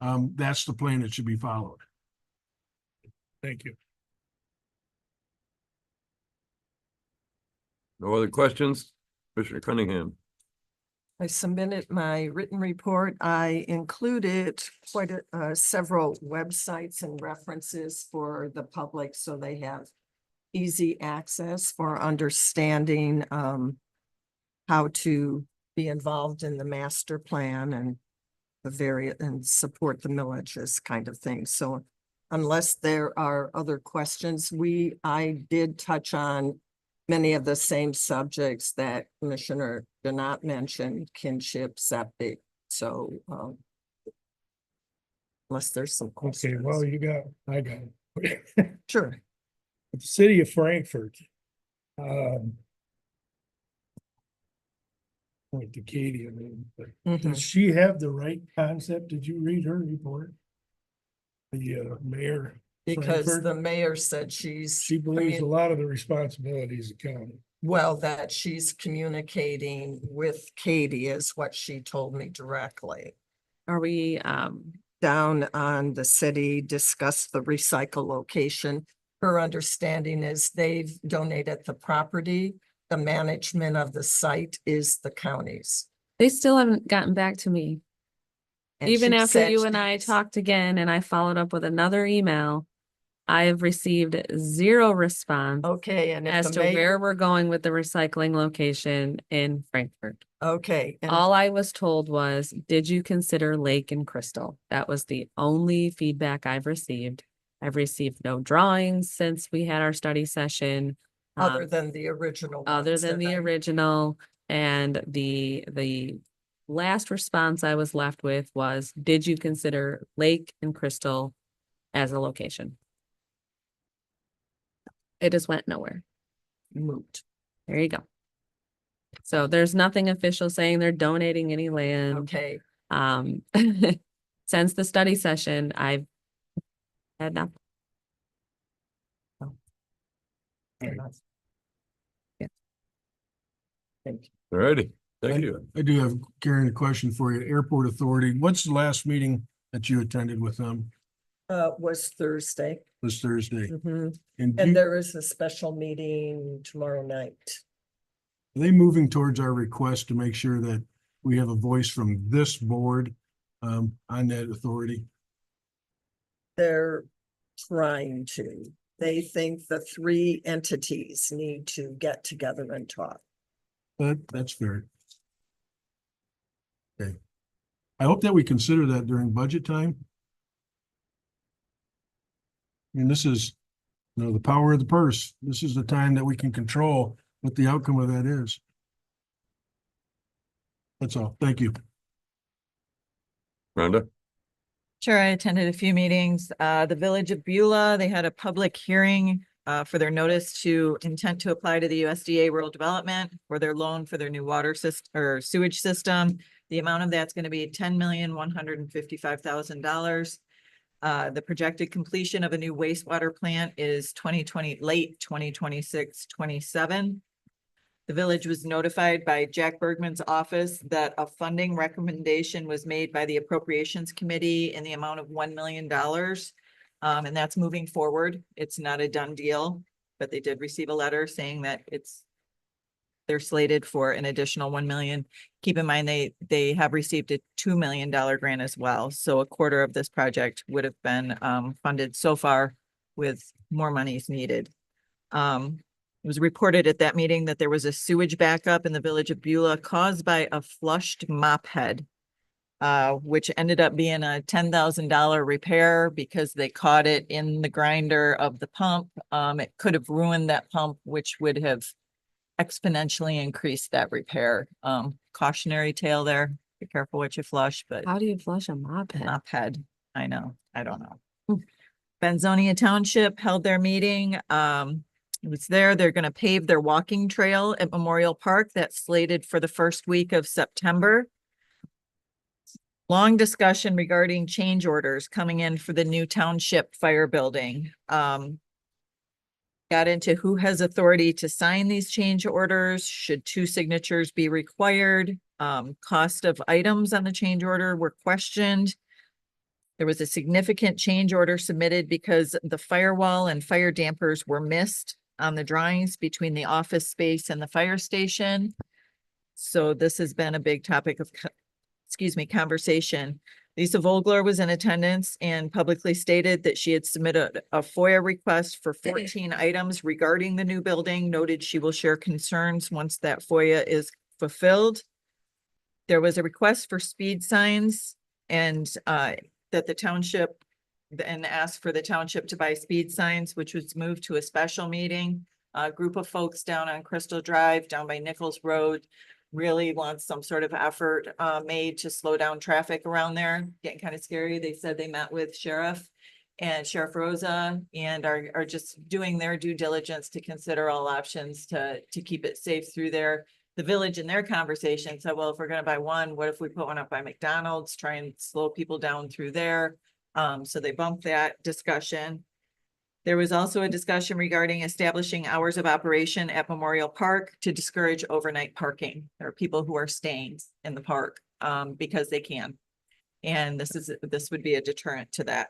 That's the plan that should be followed. Thank you. No other questions? Commissioner Cunningham. I submitted my written report. I included quite several websites and references for the public, so they have easy access for understanding how to be involved in the master plan and and support the millages kind of thing. So unless there are other questions, I did touch on many of the same subjects that Commissioner did not mention, kinship, septic. So unless there's some questions. Okay, well, I got it. Sure. The city of Frankfurt. Point to Katie, I mean, but Mhm. does she have the right concept? Did you read her report? The mayor. Because Frankfurt? the mayor said She believes a lot of the responsibilities of county. well, that she's communicating with Katie is what she told me directly. Are we, Down on the city, discussed the recycle location. Her understanding is they've donated the property. The management of the site is the county's. they still haven't gotten back to me. And Even she after said you and I she's- talked again and I followed up with another email, I have received zero response Okay, and if as the to mayor, where we're going with the recycling location in Frankfurt. okay, and All I was told was, did you consider Lake and Crystal? That was the only feedback I've received. I've received no drawings since we had our study session. other than the original. Other ones than that the I- original, and the last response I was left with was, did you consider Lake and Crystal as a location? It just went nowhere. Moot. There you go. So there's nothing official saying they're donating any land. Okay, Um, since the study session, I've had nothing. thank you. All righty, thank you. I do have, Karen, a question for you. Airport Authority, what's the last meeting that you attended with them? Was Thursday. This Thursday? Mhm. And And there is a special meeting tomorrow night. are they moving towards our request to make sure that we have a voice from this board on that authority? They're trying to. They think the three entities need to get together and talk. That's fair. Okay. I hope that we consider that during budget time. I mean, this is, the power of the purse. This is the time that we can control what the outcome of that is. That's all. Thank you. Rhonda? Sure, I attended a few meetings. The Village of Beulah, they had a public hearing for their notice to intent to apply to the USDA Rural Development for their loan for their new water system or sewage system. The amount of that's going to be $10,155,000. The projected completion of a new wastewater plant is late 2026, 27. The village was notified by Jack Bergman's office that a funding recommendation was made by the Appropriations Committee in the amount of $1 million. And that's moving forward. It's not a done deal, but they did receive a letter saying that it's they're slated for an additional 1 million. Keep in mind, they have received a $2 million grant as well. So a quarter of this project would have been funded so far with more monies needed. It was reported at that meeting that there was a sewage backup in the village of Beulah caused by a flushed mop head, which ended up being a $10,000 repair because they caught it in the grinder of the pump. It could have ruined that pump, which would have exponentially increased that repair. Cautionary tale there. Be careful what you flush, but How do you flush a mop head? mop head. I know. I don't know. Benzonia Township held their meeting. It was there. They're going to pave their walking trail at Memorial Park. That's slated for the first week of September. Long discussion regarding change orders coming in for the new township fire building. Got into who has authority to sign these change orders. Should 2 signatures be required? Cost of items on the change order were questioned. There was a significant change order submitted because the firewall and fire dampers were missed on the drawings between the office space and the fire station. So this has been a big topic of, conversation. Lisa Vogler was in attendance and publicly stated that she had submitted a FOIA request for 14 items regarding the new building, noted she will share concerns once that FOIA is fulfilled. There was a request for speed signs and that the township and asked for the township to buy speed signs, which was moved to a special meeting. A group of folks down on Crystal Drive, down by Nichols Road, really wants some sort of effort made to slow down traffic around there. Getting kind of scary. They said they met with Sheriff and Sheriff Rosa and are just doing their due diligence to consider all options to keep it safe through there. The village in their conversation said, well, if we're going to buy one, what if we put one up by McDonald's, try and slow people down through there? So they bumped that discussion. There was also a discussion regarding establishing hours of operation at Memorial Park to discourage overnight parking. There are people who are staying in the park because they can. And this would be a deterrent to that.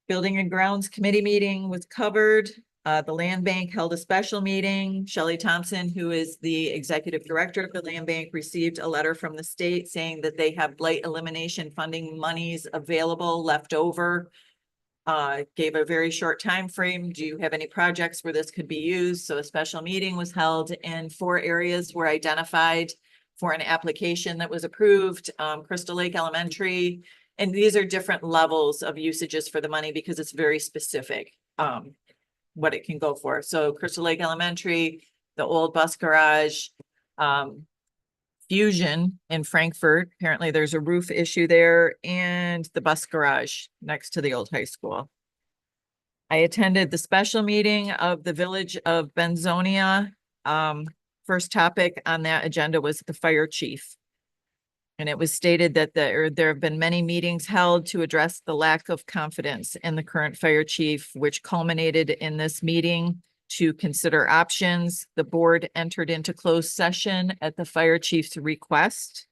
Building and Grounds Committee meeting was covered. The Land Bank held a special meeting. Shelley Thompson, who is the executive director of the Land Bank, received a letter from the state saying that they have blight elimination funding monies available left over. Gave a very short time frame. Do you have any projects where this could be used? So a special meeting was held and 4 areas were identified for an application that was approved. Crystal Lake Elementary, and these are different levels of usages for the money because it's very specific. What it can go for. So Crystal Lake Elementary, the old bus garage, Fusion in Frankfurt. Apparently there's a roof issue there, and the bus garage next to the old high school. I attended the special meeting of the village of Benzonia. First topic on that agenda was the fire chief. And it was stated that there have been many meetings held to address the lack of confidence in the current fire chief, which culminated in this meeting to consider options. The board entered into closed session at the fire chief's request.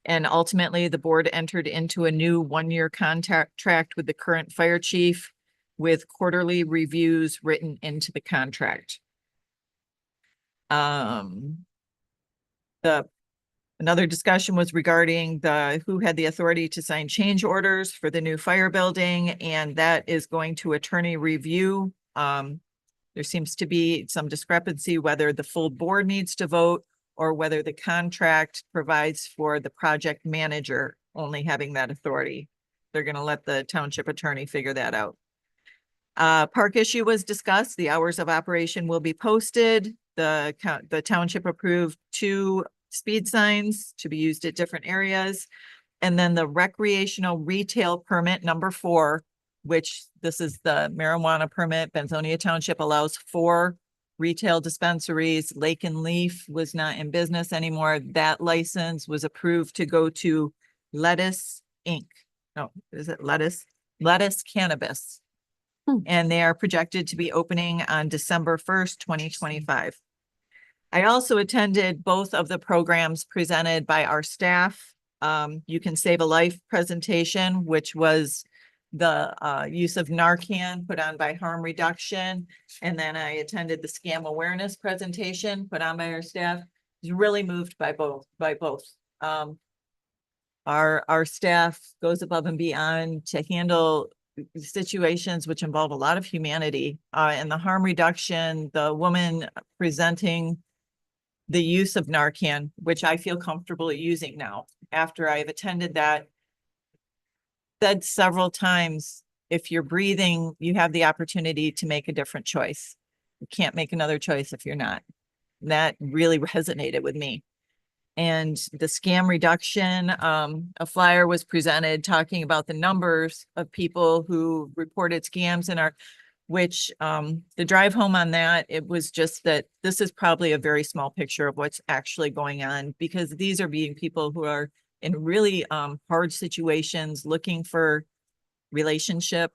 And ultimately, the board entered into a new 1-year contract with the current fire chief with quarterly reviews written into the contract. Another discussion was regarding who had the authority to sign change orders for the new fire building, and that is going to attorney review. There seems to be some discrepancy whether the full board needs to vote or whether the contract provides for the project manager only having that authority. They're going to let the township attorney figure that out. Park issue was discussed. The hours of operation will be posted. The township approved 2 speed signs to be used at different areas. And then the recreational retail permit number 4, which this is the marijuana permit. Benzonia Township allows 4 retail dispensaries. Lake and Leaf was not in business anymore. That license was approved to go to Lettuce Inc. No, is it Lettuce? Lettuce Cannabis. And they are projected to be opening on December 1st, 2025. I also attended both of the programs presented by our staff. You Can Save a Life presentation, which was the use of Narcan put on by Harm Reduction. And then I attended the scam awareness presentation put on by our staff. Was really moved by both. Our staff goes above and beyond to handle situations which involve a lot of humanity. And the harm reduction, the woman presenting the use of Narcan, which I feel comfortable using now after I've attended that, said several times, if you're breathing, you have the opportunity to make a different choice. You can't make another choice if you're not. That really resonated with me. And the scam reduction, a flyer was presented talking about the numbers of people who reported scams in our, which the drive home on that, it was just that this is probably a very small picture of what's actually going on, because these are being people who are in really hard situations, looking for relationship,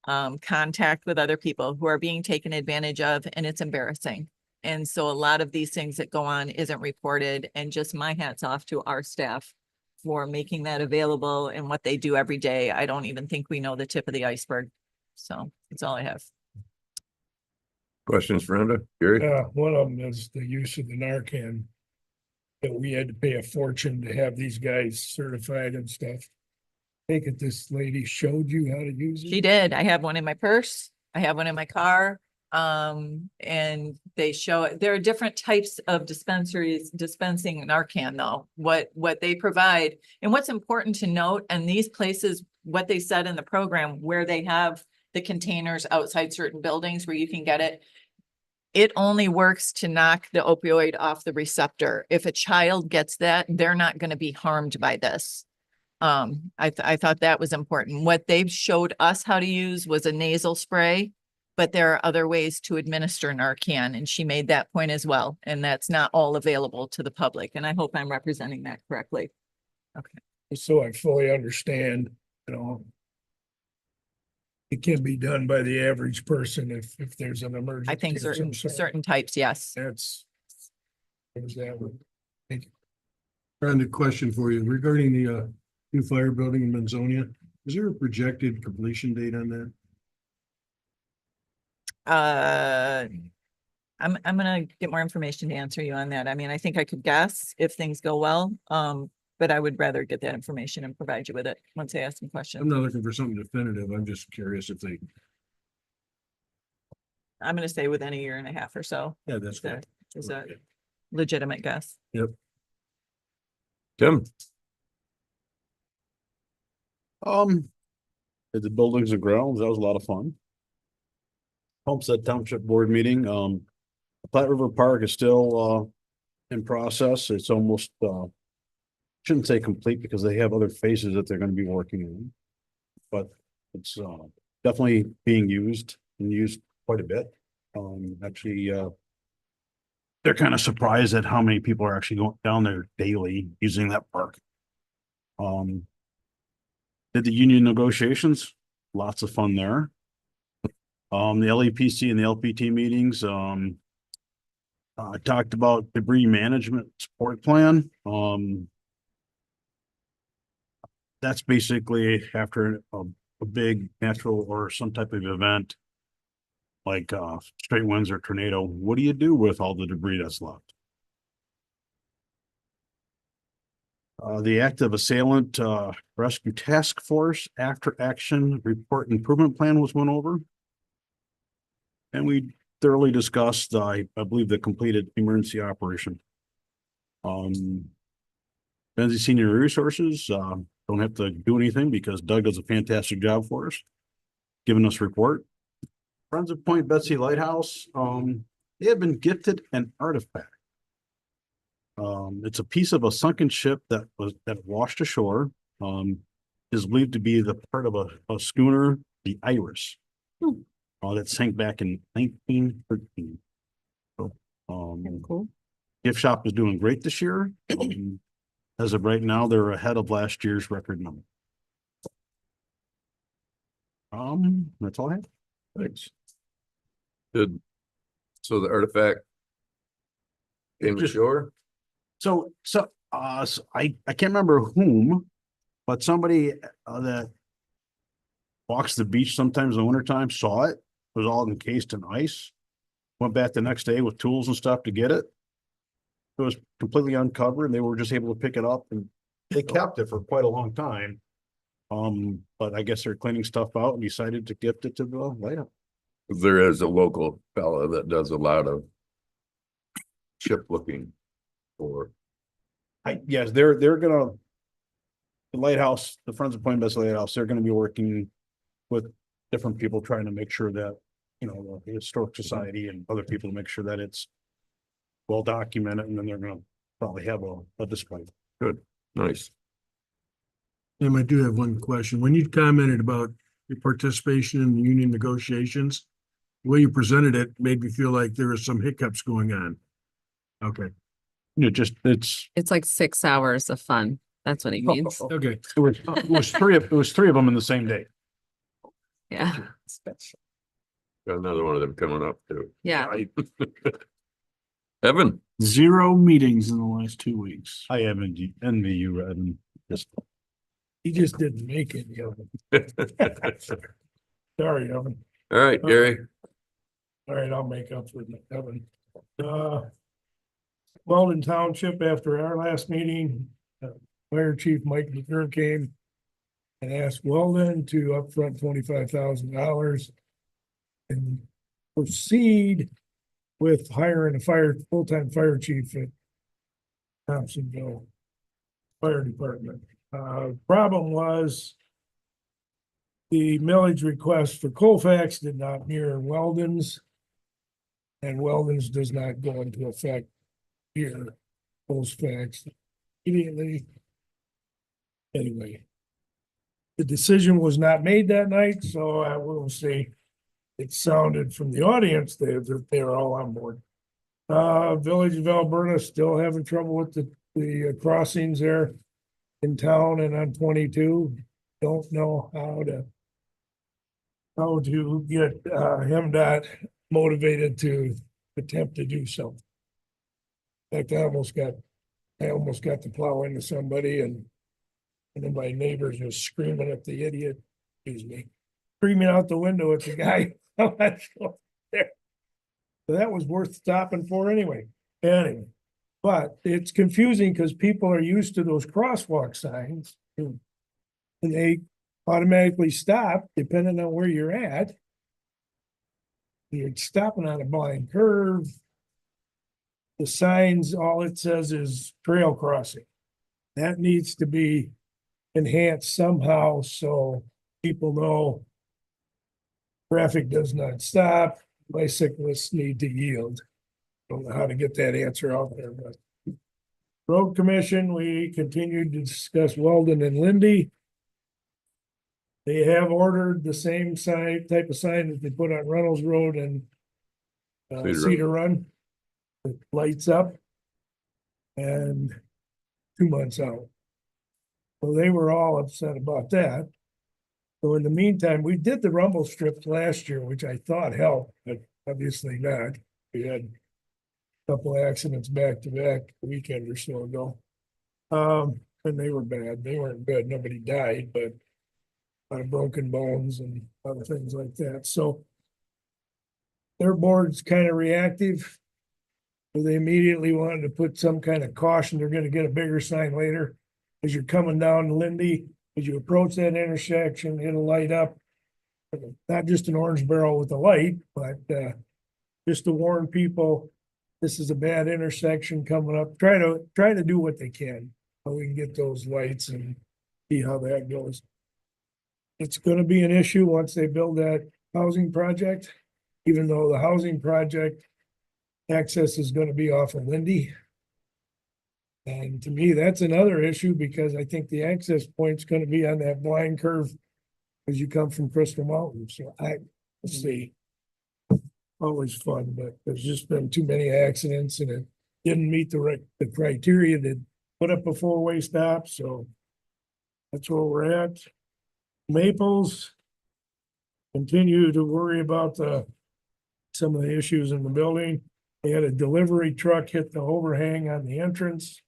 contact with other people who are being taken advantage of, and it's embarrassing. And so a lot of these things that go on isn't reported, and just my hats off to our staff for making that available and what they do every day. I don't even think we know the tip of the iceberg. So that's all I have. Questions for Brenda? Gary? One of them is the use of the Narcan. That we had to pay a fortune to have these guys certified and stuff. Take it, this lady showed you how to use it? She did. I have one in my purse. I have one in my car. And they show it. There are different types of dispensaries dispensing Narcan though, what they provide. And what's important to note, and these places, what they said in the program where they have the containers outside certain buildings where you can get it, it only works to knock the opioid off the receptor. If a child gets that, they're not going to be harmed by this. I thought that was important. What they showed us how to use was a nasal spray, but there are other ways to administer Narcan, and she made that point as well. And that's not all available to the public. And I hope I'm representing that correctly. Okay. So I fully understand, it can be done by the average person if there's an emergency. I think of some sort. certain types, yes. That's. There's that one. Thank you. Brenda, question for you regarding the new fire building in Manzonia. Is there a projected completion date on that? I'm gonna get more information to answer you on that. I mean, I think I could guess if things go well. But I would rather get that information and provide you with it once I ask some I'm questions. not looking for something definitive. I'm just curious if they, I'm gonna say within a year and a half or so. yeah, that's good. That is a legitimate guess. Yep. Tim? At the buildings and grounds, that was a lot of fun. Homestead Township Board meeting, Platte River Park is still in process. It's almost shouldn't say complete because they have other phases that they're gonna be working on. But it's definitely being used and used quite a bit. Actually, they're kind of surprised at how many people are actually going down there daily using that park. Did the union negotiations, lots of fun there. The LEPC and the LPT meetings, I talked about debris management support plan. That's basically after a big natural or some type of event, like straight winds or tornado, what do you do with all the debris that's left? The active assailant rescue task force after action report improvement plan was went over. And we thoroughly discussed, I believe, the completed emergency operation. Benzie Senior Resources don't have to do anything because Doug does a fantastic job for us, giving us report. Friends of Point Betsy Lighthouse, they have been gifted an artifact. It's a piece of a sunken ship that washed ashore. Is believed to be the part of a schooner, the Iris. That sank back in 1913. So, Cool. Gift shop is doing great this year. As of right now, they're ahead of last year's record number. That's all I have. Thanks. Good. So the artifact came ashore? So I can't remember whom, but somebody that walks the beach sometimes in the wintertime, saw it, it was all encased in ice. Went back the next day with tools and stuff to get it. It was completely uncovered and they were just able to pick it up and they kept it for quite a long time. But I guess they're cleaning stuff out and decided to gift it to the lighthouse. There is a local fella that does a lot of ship looking for. Yes, they're gonna. The lighthouse, the Friends of Point Bess Lighthouse, they're gonna be working with different people trying to make sure that, you know, the Historic Society and other people to make sure that it's well documented, and then they're gonna probably have a display. Good, nice. I do have one question. When you commented about your participation in the union negotiations, the way you presented it made me feel like there was some hiccups going on. Okay, It's like 6 hours of fun. That's what he means. okay. It was three of them in the same day. Yeah, Got another one of them coming up too. yeah. Evan, 0 meetings in the last 2 weeks. I am envy you, Evan. Just He just didn't make it, Evan. Sorry, Evan. all right, Gary. All right, I'll make up for it, Evan. Weldon Township, after our last meeting, Fire Chief Mike McGurr came and asked Weldon to upfront $25,000 and proceed with hiring a full-time fire chief at Thompsonville Fire Department. Problem was the millage request for Colfax did not mirror Weldon's, and Weldon's does not go into effect here, Colfax immediately. Anyway, the decision was not made that night, so I will say it sounded from the audience that they are all on board. Village of Alberta still having trouble with the crossings there in town and on 22. Don't know how to get MDOT motivated to attempt to do something. In fact, I almost got to plow into somebody and then my neighbors was screaming at the idiot, screaming out the window at the guy. So that was worth stopping for anyway. But it's confusing because people are used to those crosswalk signs. And they automatically stop depending on where you're at. You're stopping on a blind curve. The signs, all it says is trail crossing. That needs to be enhanced somehow so people know traffic does not stop, bicyclists need to yield. Don't know how to get that answer out there, but Road Commission, we continued to discuss Weldon and Lindy. They have ordered the same type of sign that they put on Reynolds Road and Cedar Run. It lights up and 2 months out. So they were all upset about that. So in the meantime, we did the rumble strips last year, which I thought helped, but obviously not. We had a couple of accidents back to back a weekend or so ago. And they were bad. They weren't good. Nobody died, but a lot of broken bones and other things like that. So their board's kind of reactive. So they immediately wanted to put some kind of caution. They're going to get a bigger sign later. As you're coming down Lindy, as you approach that intersection, it'll light up. Not just an orange barrel with a light, but just to warn people, this is a bad intersection coming up. Try to do what they can, so we can get those lights and see how that goes. It's gonna be an issue once they build that housing project, even though the housing project access is gonna be off of Lindy. And to me, that's another issue because I think the access point's gonna be on that blind curve as you come from Crystal Mountain. So let's see. Always fun, but there's just been too many accidents and it didn't meet the criteria to put up a four-way stop, so that's where we're at. Maples continue to worry about some of the issues in the building. They had a delivery truck hit the overhang on the entrance.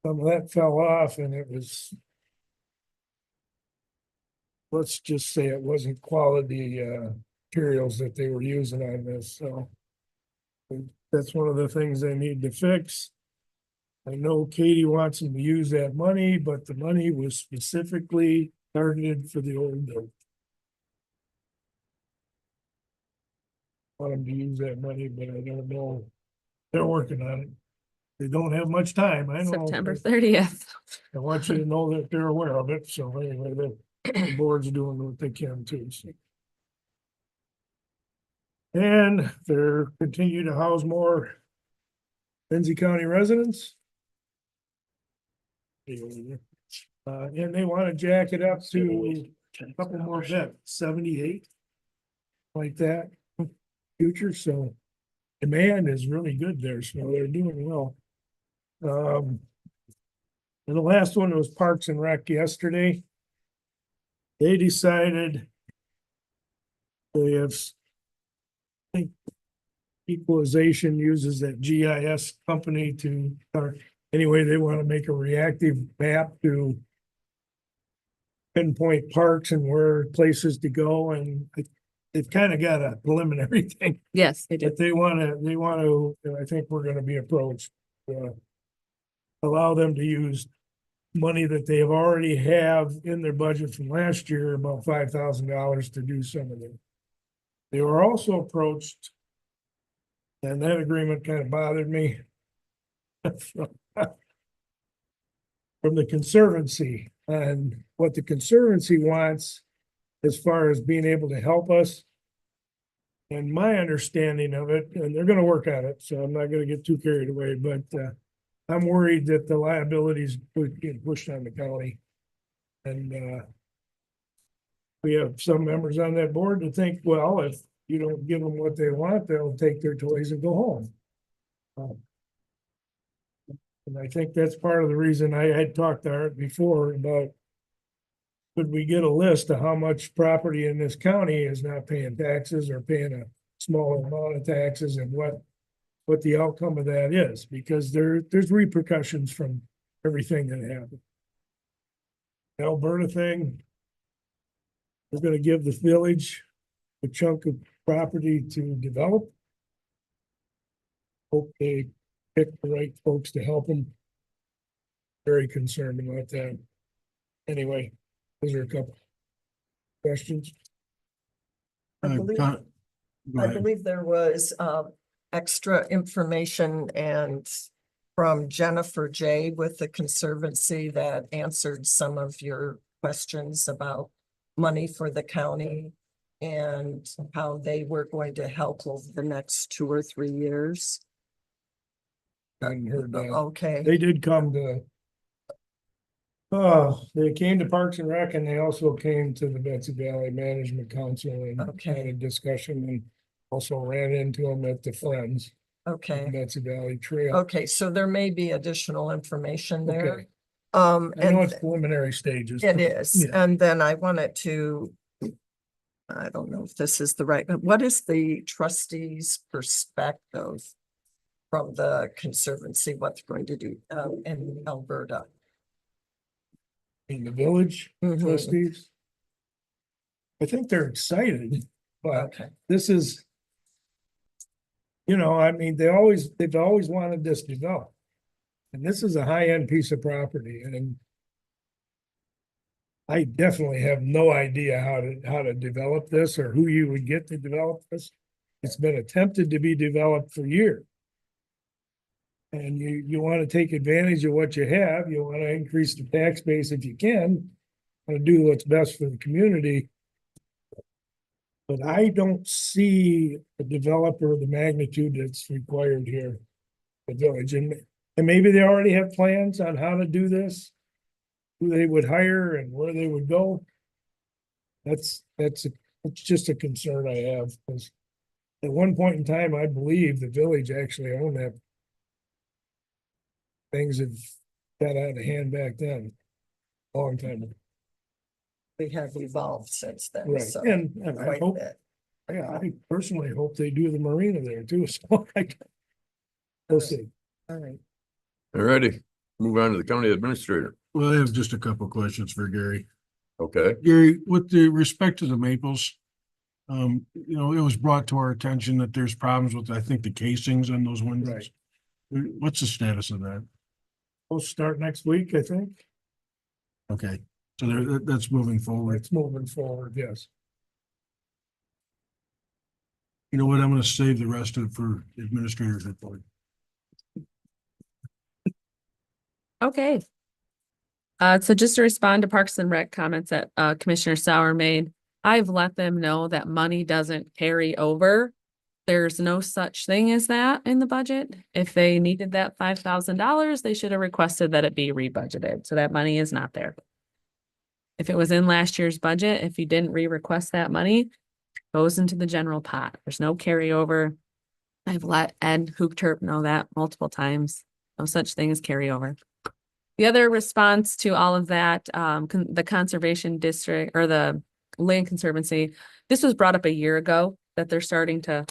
Some of that fell off and it was let's just say it wasn't quality, materials that they were using on this, so. That's one of the things they need to fix. I know Katie wants them to use that money, but the money was specifically targeted for the old building. Want them to use that money, but I don't know. They're working on it. They don't have much time, I know. September but 30th. I want you to know that they're aware of it, so anyway, the board's doing what they can too, so. And they're continue to house more Benzie County residents. And they want to jack it up to a couple more beds, 78. Like that, future, so demand is really good there, so they're doing well. And the last one was Parks and Rec yesterday. They decided they have I think equalization uses that GIS company to, anyway, they want to make a reactive map to pinpoint parks and where places to go, and they've kind of got a preliminary thing. Yes, they do. But they want to, I think we're gonna be approached. Allow them to use money that they have already have in their budget from last year, about $5,000 to do some of them. They were also approached, and that agreement kind of bothered me. From the Conservancy, and what the Conservancy wants as far as being able to help us. And my understanding of it, and they're gonna work on it, so I'm not gonna get too carried away, but I'm worried that the liabilities would get pushed on the county. And we have some members on that board that think, well, if you don't give them what they want, they'll take their toys and go home. And I think that's part of the reason I had talked to Art before about could we get a list of how much property in this county is not paying taxes or paying a small amount of taxes, and what the outcome of that is, because there's repercussions from everything that happened. The Alberta thing, we're gonna give the village a chunk of property to develop. Hope they pick the right folks to help them. Very concerned about that. Anyway, those are a couple questions. I believe- Go I ahead. believe there was extra information and from Jennifer J. with the Conservancy that answered some of your questions about money for the county and how they were going to help over the next 2 or 3 years. Hadn't heard that. Okay, They did come to. They came to Parks and Rec, and they also came to the Betsy Valley Management Council and had Okay. a discussion, and also ran into them at the Friends. okay, Betsy Valley Trail. okay, so there may be additional information there. Okay. I know And it's preliminary stages. it is, Yeah. and then I wanted to. I don't know if this is the right, but what is the trustees' perspective from the Conservancy, what they're going to do in Alberta? In the village Mhm. trustees. I think they're excited, but Okay, this is. I mean, they've always wanted this developed. And this is a high-end piece of property, and I definitely have no idea how to develop this or who you would get to develop this. It's been attempted to be developed for years. And you want to take advantage of what you have, you want to increase the tax base if you can, want to do what's best for the community. But I don't see a developer of the magnitude that's required here. The village, and maybe they already have plans on how to do this. Who they would hire and where they would go. It's just a concern I have, because at one point in time, I believe the village actually owned that. Things have got out of hand back then, long time ago. we have evolved since then, Right, so. and I quite a hope, bit. yeah, I personally hope they do the marina there too, so we'll see. All right. All righty, move on to the county administrator. Well, I have just a couple questions for Gary. Okay, Gary, with the respect to the Maples, it was brought to our attention that there's problems with, I think, the casings on those windows. What's the status of that? We'll start next week, I think. Okay, so that's moving forward. It's moving forward, yes. You know what? I'm gonna save the rest of it for administrators report. Okay. So just to respond to Parks and Rec comments that Commissioner Sauer made, I've let them know that money doesn't carry over. There's no such thing as that in the budget. If they needed that $5,000, they should have requested that it be rebudgeted. So that money is not there. If it was in last year's budget, if you didn't re-request that money, it goes into the general pot. There's no carryover. I've let Ed Hoopterp know that multiple times. No such thing as carryover. The other response to all of that, the Conservation District or the Land Conservancy, this was brought up a year ago that they're starting to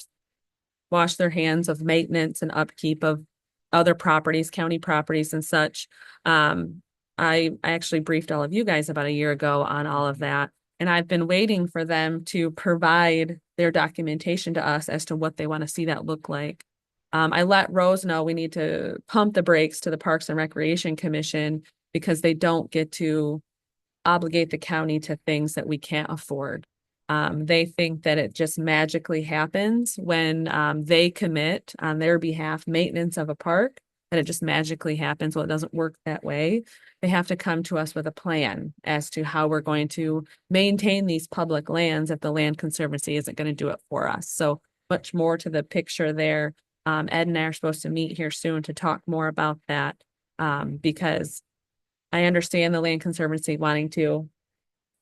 wash their hands of maintenance and upkeep of other properties, county properties and such. I actually briefed all of you guys about a year ago on all of that. And I've been waiting for them to provide their documentation to us as to what they want to see that look like. I let Rose know we need to pump the brakes to the Parks and Recreation Commission because they don't get to obligate the county to things that we can't afford. They think that it just magically happens when they commit on their behalf maintenance of a park, that it just magically happens. Well, it doesn't work that way. They have to come to us with a plan as to how we're going to maintain these public lands if the Land Conservancy isn't going to do it for us. So much more to the picture there. Ed and I are supposed to meet here soon to talk more about that because I understand the Land Conservancy wanting to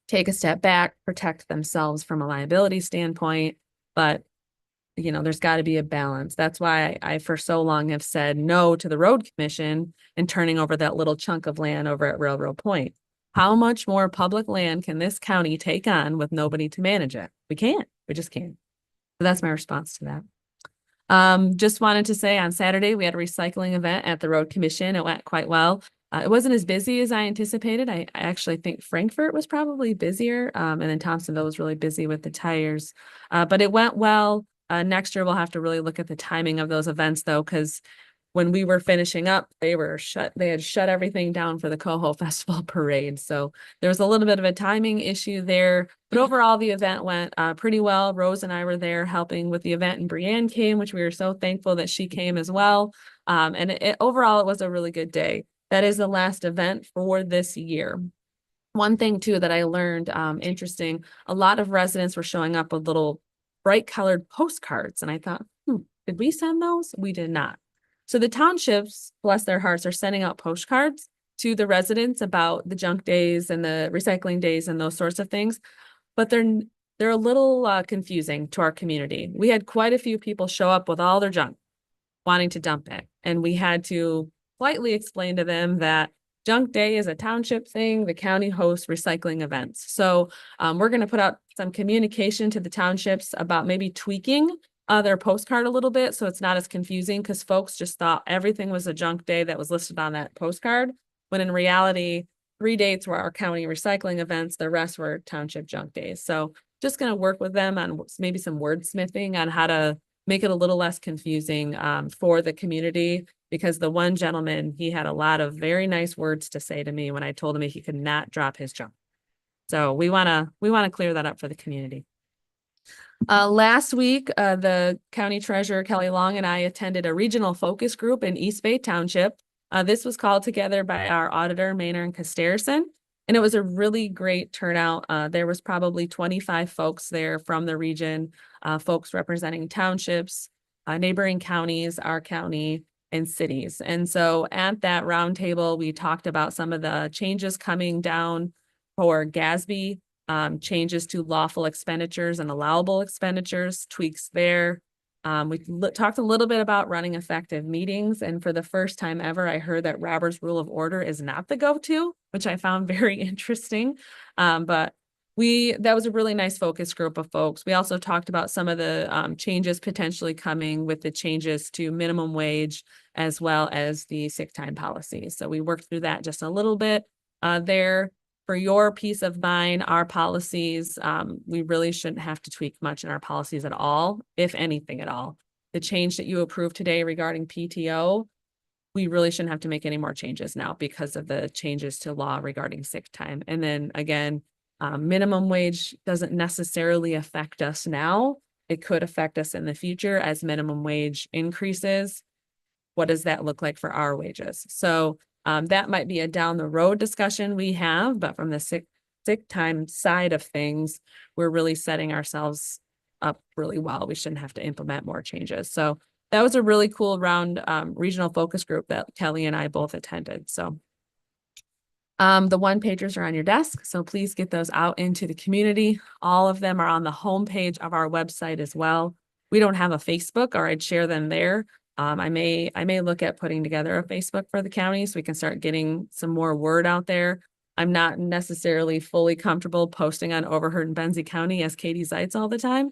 take a step back, protect themselves from a liability standpoint, but there's got to be a balance. That's why I for so long have said no to the road commission and turning over that little chunk of land over at Railroad Point. How much more public land can this county take on with nobody to manage it? We can't. We just can't. So that's my response to that. Just wanted to say on Saturday, we had a recycling event at the Road Commission. It went quite well. It wasn't as busy as I anticipated. I actually think Frankfurt was probably busier. And then Thompsonville was really busy with the tires. But it went well. Next year, we'll have to really look at the timing of those events though, because when we were finishing up, they had shut everything down for the Coho Festival Parade. So there was a little bit of a timing issue there, but overall the event went pretty well. Rose and I were there helping with the event and Brianne came, which we were so thankful that she came as well. And overall, it was a really good day. That is the last event for this year. One thing too that I learned interesting, a lot of residents were showing up with little bright colored postcards. And I thought, did we send those? We did not. So the townships, bless their hearts, are sending out postcards to the residents about the junk days and the recycling days and those sorts of things. But they're a little confusing to our community. We had quite a few people show up with all their junk wanting to dump it. And we had to politely explain to them that junk day is a township thing. The county hosts recycling events. So we're going to put out some communication to the townships about maybe tweaking their postcard a little bit so it's not as confusing, because folks just thought everything was a junk day that was listed on that postcard, when in reality 3 dates were our county recycling events, the rest were township junk days. So just going to work with them on maybe some wordsmithing on how to make it a little less confusing for the community, because the one gentleman, he had a lot of very nice words to say to me when I told him he could not drop his junk. So we want to clear that up for the community. Last week, the county treasurer, Kelly Long, and I attended a regional focus group in East Bay Township. This was called together by our auditor, Maynard and Casterson, and it was a really great turnout. There was probably 25 folks there from the region, folks representing townships, neighboring counties, our county, and cities. And so at that roundtable, we talked about some of the changes coming down for GASB, changes to lawful expenditures and allowable expenditures, tweaks there. We talked a little bit about running effective meetings. And for the first time ever, I heard that Robert's Rule of Order is not the go-to, which I found very interesting. But that was a really nice focus group of folks. We also talked about some of the changes potentially coming with the changes to minimum wage, as well as the sick time policy. So we worked through that just a little bit there. for your peace of mind, our policies, we really shouldn't have to tweak much in our policies at all, if anything at all. The change that you approved today regarding PTO, we really shouldn't have to make any more changes now because of the changes to law regarding sick time. And then again, minimum wage doesn't necessarily affect us now. It could affect us in the future as minimum wage increases. What does that look like for our wages? So that might be a down the road discussion we have, but from the sick time side of things, we're really setting ourselves up really well. We shouldn't have to implement more changes. So that was a really cool round regional focus group that Kelly and I both attended. So the one pagers are on your desk, so please get those out into the community. All of them are on the homepage of our website as well. We don't have a Facebook, or I'd share them there. I may look at putting together a Facebook for the county so we can start getting some more word out there. I'm not necessarily fully comfortable posting on Overheard and Benzie County as Katie Zeitz all the time.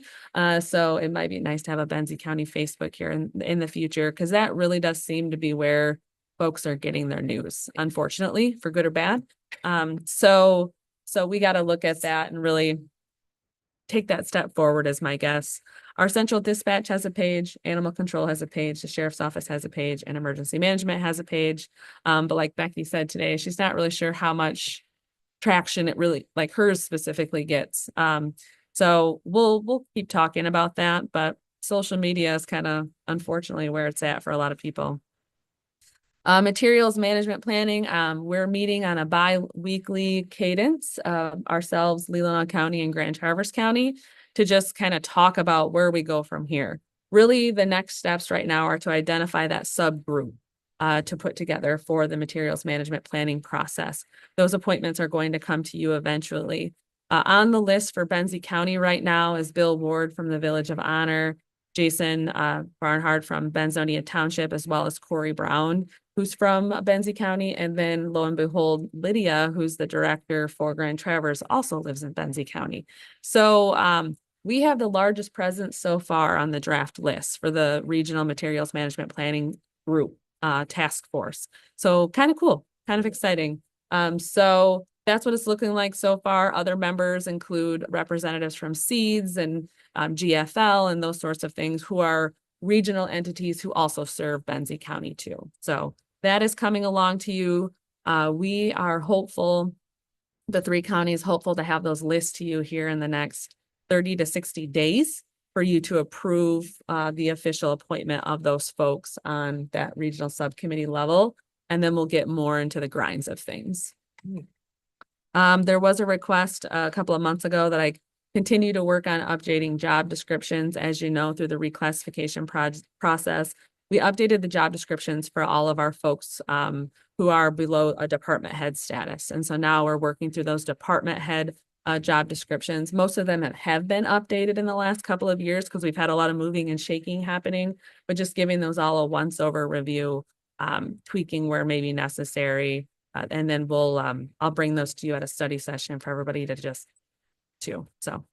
So it might be nice to have a Benzie County Facebook here in the future, because that really does seem to be where folks are getting their news, unfortunately, for good or bad. So we got to look at that and really take that step forward, is my guess. Our central dispatch has a page, animal control has a page, the sheriff's office has a page, and emergency management has a page. But like Becky said today, she's not really sure how much traction it really, like hers specifically, gets. So we'll keep talking about that, but social media is kind of unfortunately where it's at for a lot of people. Materials management planning, we're meeting on a bi-weekly cadence, ourselves, Leelanau County and Grand Traverse County, to just kind of talk about where we go from here. Really, the next steps right now are to identify that subgroup to put together for the materials management planning process. Those appointments are going to come to you eventually. On the list for Benzie County right now is Bill Ward from the Village of Honor, Jason Barnhart from Benzonia Township, as well as Corey Brown, who's from Benzie County. And then lo and behold, Lydia, who's the director for Grand Traverse, also lives in Benzie County. So we have the largest presence so far on the draft list for the Regional Materials Management Planning Group task force. So kind of cool, kind of exciting. So that's what it's looking like so far. Other members include representatives from SEEDS and GFL and those sorts of things, who are regional entities who also serve Benzie County too. So that is coming along to you. We are hopeful, the three counties hopeful to have those lists to you here in the next 30 to 60 days for you to approve the official appointment of those folks on that regional subcommittee level. And then we'll get more into the grinds of things. There was a request a couple of months ago that I continue to work on updating job descriptions. As you know, through the reclassification process, we updated the job descriptions for all of our folks who are below a department head status. And so now we're working through those department head job descriptions. Most of them have been updated in the last couple of years because we've had a lot of moving and shaking happening, but just giving those all a once over review, tweaking where maybe necessary. And then I'll bring those to you at a study session for everybody to just do. So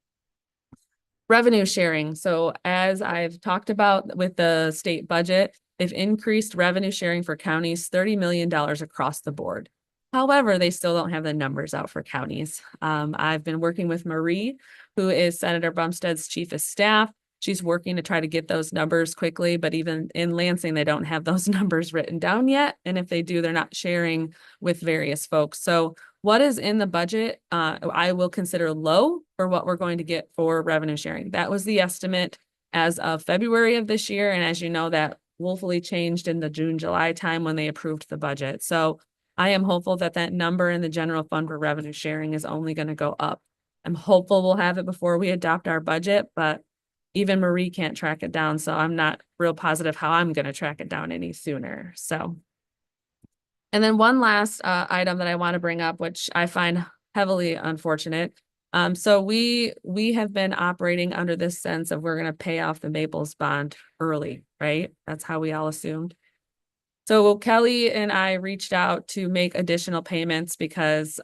revenue sharing. So as I've talked about with the state budget, they've increased revenue sharing for counties $30 million across the board. However, they still don't have the numbers out for counties. I've been working with Marie, who is Senator Bumstead's chief of staff. She's working to try to get those numbers quickly, but even in Lansing, they don't have those numbers written down yet. And if they do, they're not sharing with various folks. So what is in the budget, I will consider low for what we're going to get for revenue sharing. That was the estimate as of February of this year. And as you know, that woefully changed in the June, July time when they approved the budget. So I am hopeful that that number in the general fund for revenue sharing is only going to go up. I'm hopeful we'll have it before we adopt our budget, but even Marie can't track it down. So I'm not real positive how I'm going to track it down any sooner. So, and then one last item that I want to bring up, which I find heavily unfortunate. So we have been operating under this sense of we're going to pay off the Maples bond early, right? That's how we all assumed. So Kelly and I reached out to make additional payments because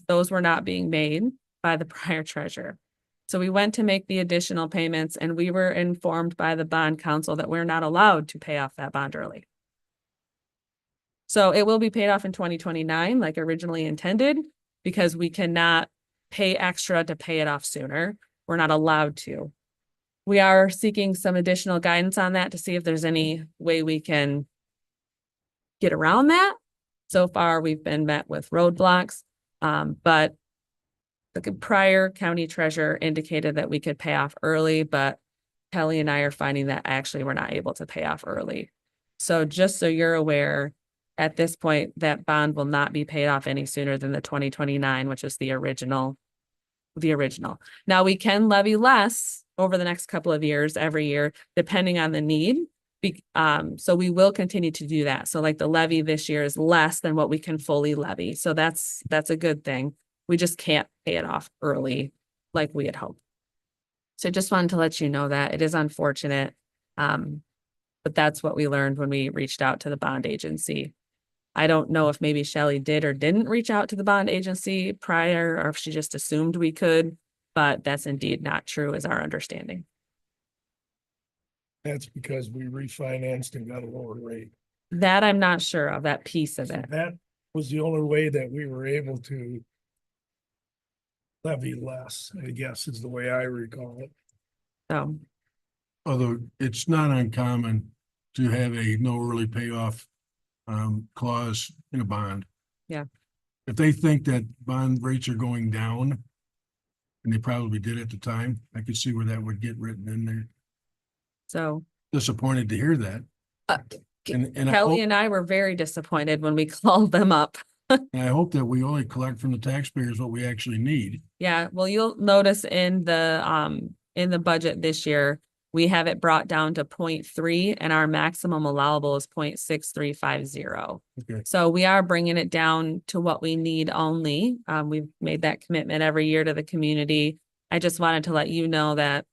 those were not being made by the prior treasurer. So we went to make the additional payments and we were informed by the bond council that we're not allowed to pay off that bond early. So it will be paid off in 2029 like originally intended. because we cannot pay extra to pay it off sooner. We're not allowed to. We are seeking some additional guidance on that to see if there's any way we can get around that. So far, we've been met with roadblocks, but the prior county treasurer indicated that we could pay off early, but Kelly and I are finding that actually we're not able to pay off early. So just so you're aware, at this point, that bond will not be paid off any sooner than the 2029, which is the original. Now, we can levy less over the next couple of years, every year, depending on the need. So we will continue to do that. So like the levy this year is less than what we can fully levy. So that's a good thing. We just can't pay it off early like we had hoped. So just wanted to let you know that it is unfortunate. But that's what we learned when we reached out to the bond agency. I don't know if maybe Shelley did or didn't reach out to the bond agency prior, or if she just assumed we could, but that's indeed not true, is our understanding. That's because we refinanced and got a lower rate. That I'm not sure of, that piece of So it. that was the only way that we were able to levy less, I guess, is the way I recall it. So, Although it's not uncommon to have a no early payoff clause in a bond. Yeah. If they think that bond rates are going down, and they probably did at the time, I could see where that would get written in there. so Disappointed to hear that. And I Kelly hope, and I were very disappointed when we called them up. and I hope that we only collect from the taxpayers what we actually need. Yeah, well, you'll notice in the budget this year, we have it brought down to 0.3 and our maximum allowable is 0.6350. Okay. So we are bringing it down to what we need only. We've made that commitment every year to the community. I just wanted to let you know that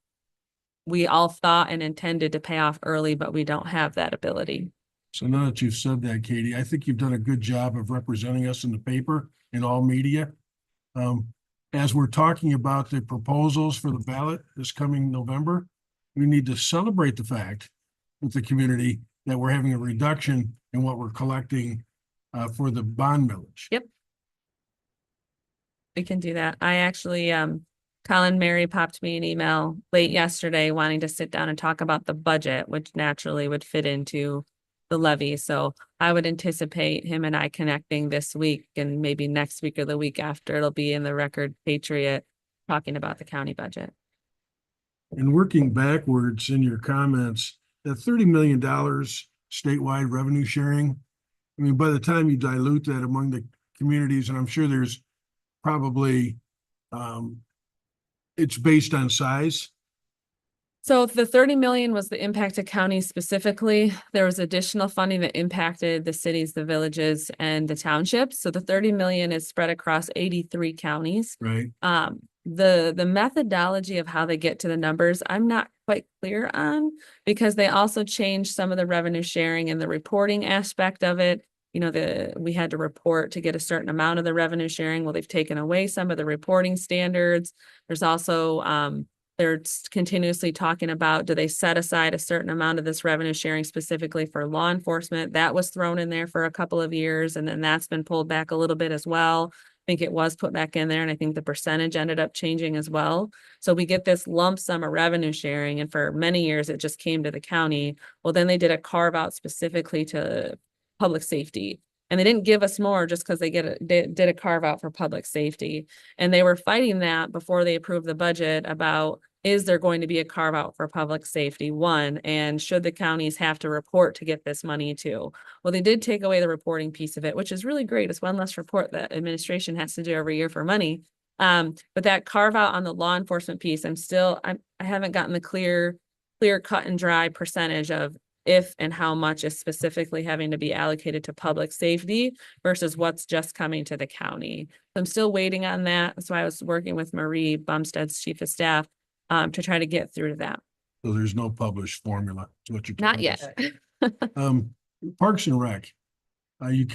we all thought and intended to pay off early, but we don't have that ability. So now that you've said that, Katie, I think you've done a good job of representing us in the paper, in all media. As we're talking about the proposals for the ballot this coming November, we need to celebrate the fact with the community that we're having a reduction in what we're collecting for the bond millage. Yep. We can do that. I actually, Colin Mary popped me an email late yesterday wanting to sit down and talk about the budget, which naturally would fit into the levy. So I would anticipate him and I connecting this week, and maybe next week or the week after, it'll be in the Record Patriot talking about the county budget. And working backwards in your comments, that $30 million statewide revenue sharing, I mean, by the time you dilute that among the communities, and I'm sure there's probably, it's based on size. So if the 30 million was the impact to counties specifically, there was additional funding that impacted the cities, the villages, and the townships. So the 30 million is spread across 83 counties. Right. The methodology of how they get to the numbers, I'm not quite clear on, because they also changed some of the revenue sharing and the reporting aspect of it. You know, we had to report to get a certain amount of the revenue sharing. Well, they've taken away some of the reporting standards. There's also, they're continuously talking about, do they set aside a certain amount of this revenue sharing specifically for law enforcement? That was thrown in there for a couple of years, and then that's been pulled back a little bit as well. I think it was put back in there, and I think the percentage ended up changing as well. So we get this lump sum of revenue sharing, and for many years it just came to the county. Well, then they did a carve out specifically to public safety. And they didn't give us more just because they did a carve out for public safety. And they were fighting that before they approved the budget about, is there going to be a carve out for public safety? One, and should the counties have to report to get this money too? Well, they did take away the reporting piece of it, which is really great. It's one less report that administration has to do every year for money. But that carve out on the law enforcement piece, I haven't gotten the clear cut and dry percentage of if and how much is specifically having to be allocated to public safety versus what's just coming to the county. So I'm still waiting on that. That's why I was working with Marie Bumstead's chief of staff to try to get through to that. So there's no published formula to what you. Not yet. Parks and Rec, I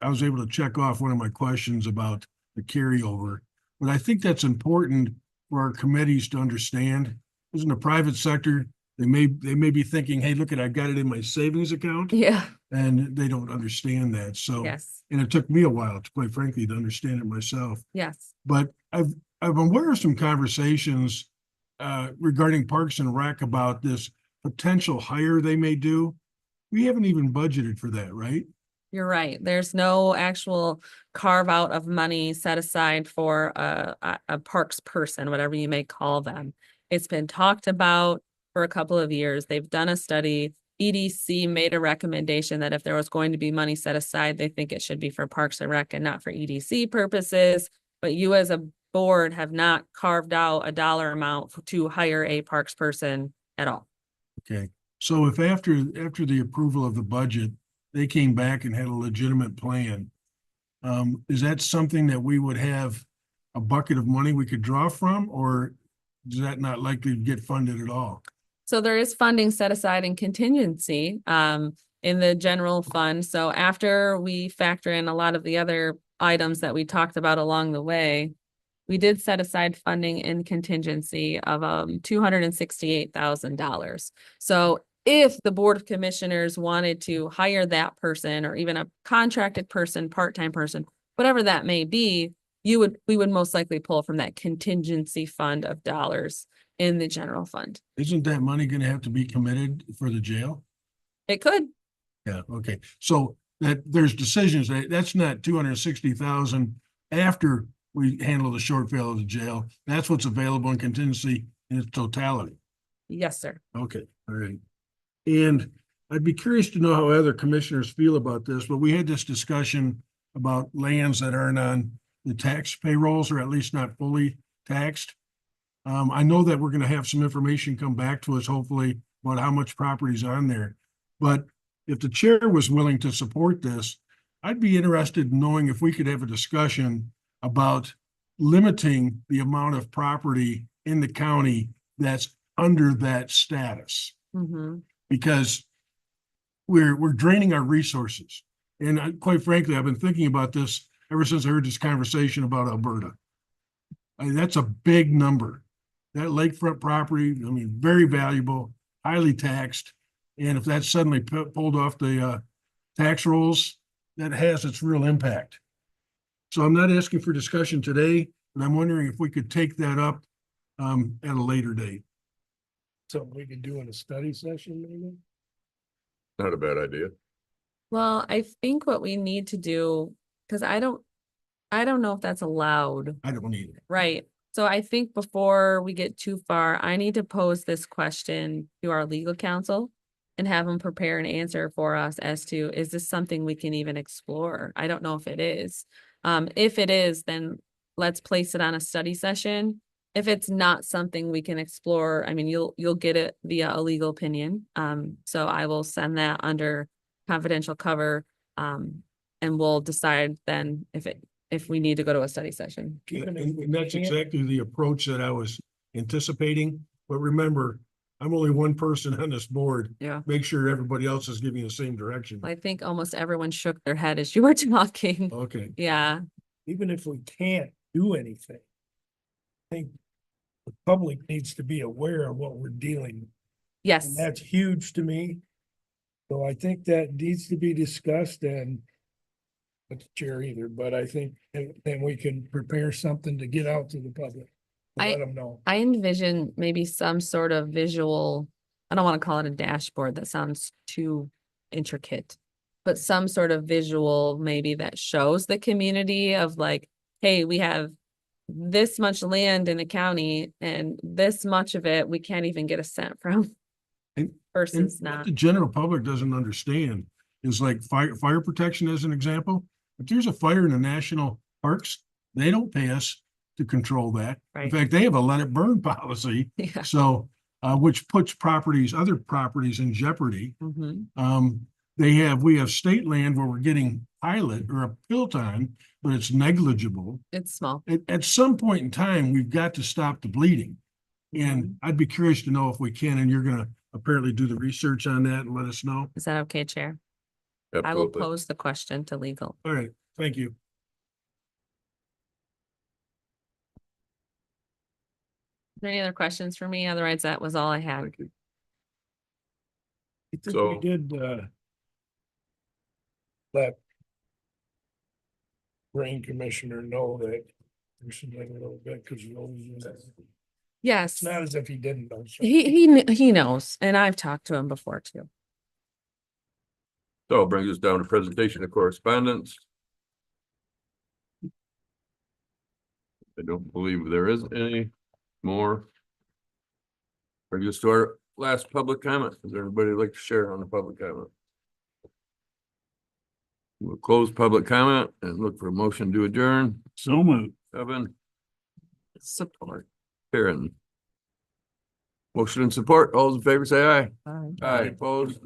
was able to check off one of my questions about the carryover, but I think that's important for our committees to understand. Because in the private sector, They may be thinking, hey, look at, I've got it in my savings account, Yeah, and they don't understand that. So, yes, and it took me a while, to quite frankly, to understand it myself. yes. But I've been aware of some conversations regarding Parks and Rec about this potential hire they may do. We haven't even budgeted for that, right? You're right. There's no actual carve out of money set aside for a parks person, whatever you may call them. It's been talked about for a couple of years. They've done a study. EDC made a recommendation that if there was going to be money set aside, they think it should be for Parks and Rec and not for EDC purposes. But you as a board have not carved out a dollar amount to hire a parks person at all. Okay, so if after the approval of the budget, they came back and had a legitimate plan, is that something that we would have a bucket of money we could draw from, or is that not likely to get funded at all? So there is funding set aside in contingency, in the general fund. So after we factor in a lot of the other items that we talked about along the way, we did set aside funding in contingency of, $268,000. So if the Board of Commissioners wanted to hire that person or even a contracted person, part-time person, whatever that may be, we would most likely pull from that contingency fund of dollars in the general fund. Isn't that money gonna have to be committed for the jail? It could. Yeah, okay, so that there's decisions, that's not 260,000 after we handle the short fail of the jail. That's what's available in contingency in its totality. Yes, sir. Okay, all right. And I'd be curious to know how other commissioners feel about this, but we had this discussion about lands that aren't on the tax payrolls, or at least not fully taxed. I know that we're gonna have some information come back to us, hopefully, about how much property's on there. But if the chair was willing to support this, I'd be interested in knowing if we could have a discussion about limiting the amount of property in the county that's under that status. Mm-hmm. Because we're draining our resources. And quite frankly, I've been thinking about this ever since I heard this conversation about Alberta. I mean, that's a big number. That lakefront property, I mean, very valuable, highly taxed. And if that's suddenly pulled off the tax rolls, that has its real impact. So I'm not asking for discussion today, but I'm wondering if we could take that up at a later date. Something we could do in a study session, maybe? Not a bad idea. Well, I think what we need to do, because I don't know if that's allowed. I don't need it. Right. So I think before we get too far, I need to pose this question to our legal counsel and have them prepare an answer for us as to, is this something we can even explore? I don't know if it is. If it is, then let's place it on a study session. If it's not something we can explore, I mean, you'll get it via a legal opinion. So I will send that under confidential cover. And we'll decide then if we need to go to a study session. And that's exactly the approach that I was anticipating. But remember, I'm only one person on this board. Yeah. Make sure everybody else is giving the same direction. I think almost everyone shook their head as you were talking. Okay. Yeah, Even if we can't do anything, I think the public needs to be aware of what we're dealing with. yes. And that's huge to me. So I think that needs to be discussed and not the chair either, but I think then we can prepare something to get out to the public. Let them know. I envision maybe some sort of visual, I don't want to call it a dashboard, that sounds too intricate. But some sort of visual maybe that shows the community of like, hey, we have this much land in the county and this much of it, we can't even get a cent from. And Versus what not. the general public doesn't understand is like fire protection as an example. If there's a fire in the national parks, they don't pay us to control that. In Right. fact, they have a let it burn policy. Yeah. So, which puts other properties in jeopardy. Mhm. We have state land where we're getting pilot or appeal time, but it's negligible. It's small. At some point in time, we've got to stop the bleeding. Mm-hmm. And I'd be curious to know if we can, and you're gonna apparently do the research on that and let us know. Is that okay, Chair? I will Absolutely. pose the question to legal. All right, thank you. Is there any other questions for me? Otherwise, that was all I had. Thank you. I think we So- did, let Drain Commissioner know that we should let a little bit, because Yes, it's not as if he didn't know. so. he knows, and I've talked to him before too. So it brings us down to presentation of correspondence. I don't believe there is any more. Brings us to our last public comment. Does everybody like to share on the public comment? We'll close public comment and look for a motion to adjourn. So moved. Evan, Support. Karen. Motion and support. All those in favor say aye. Bye. Aye, opposed.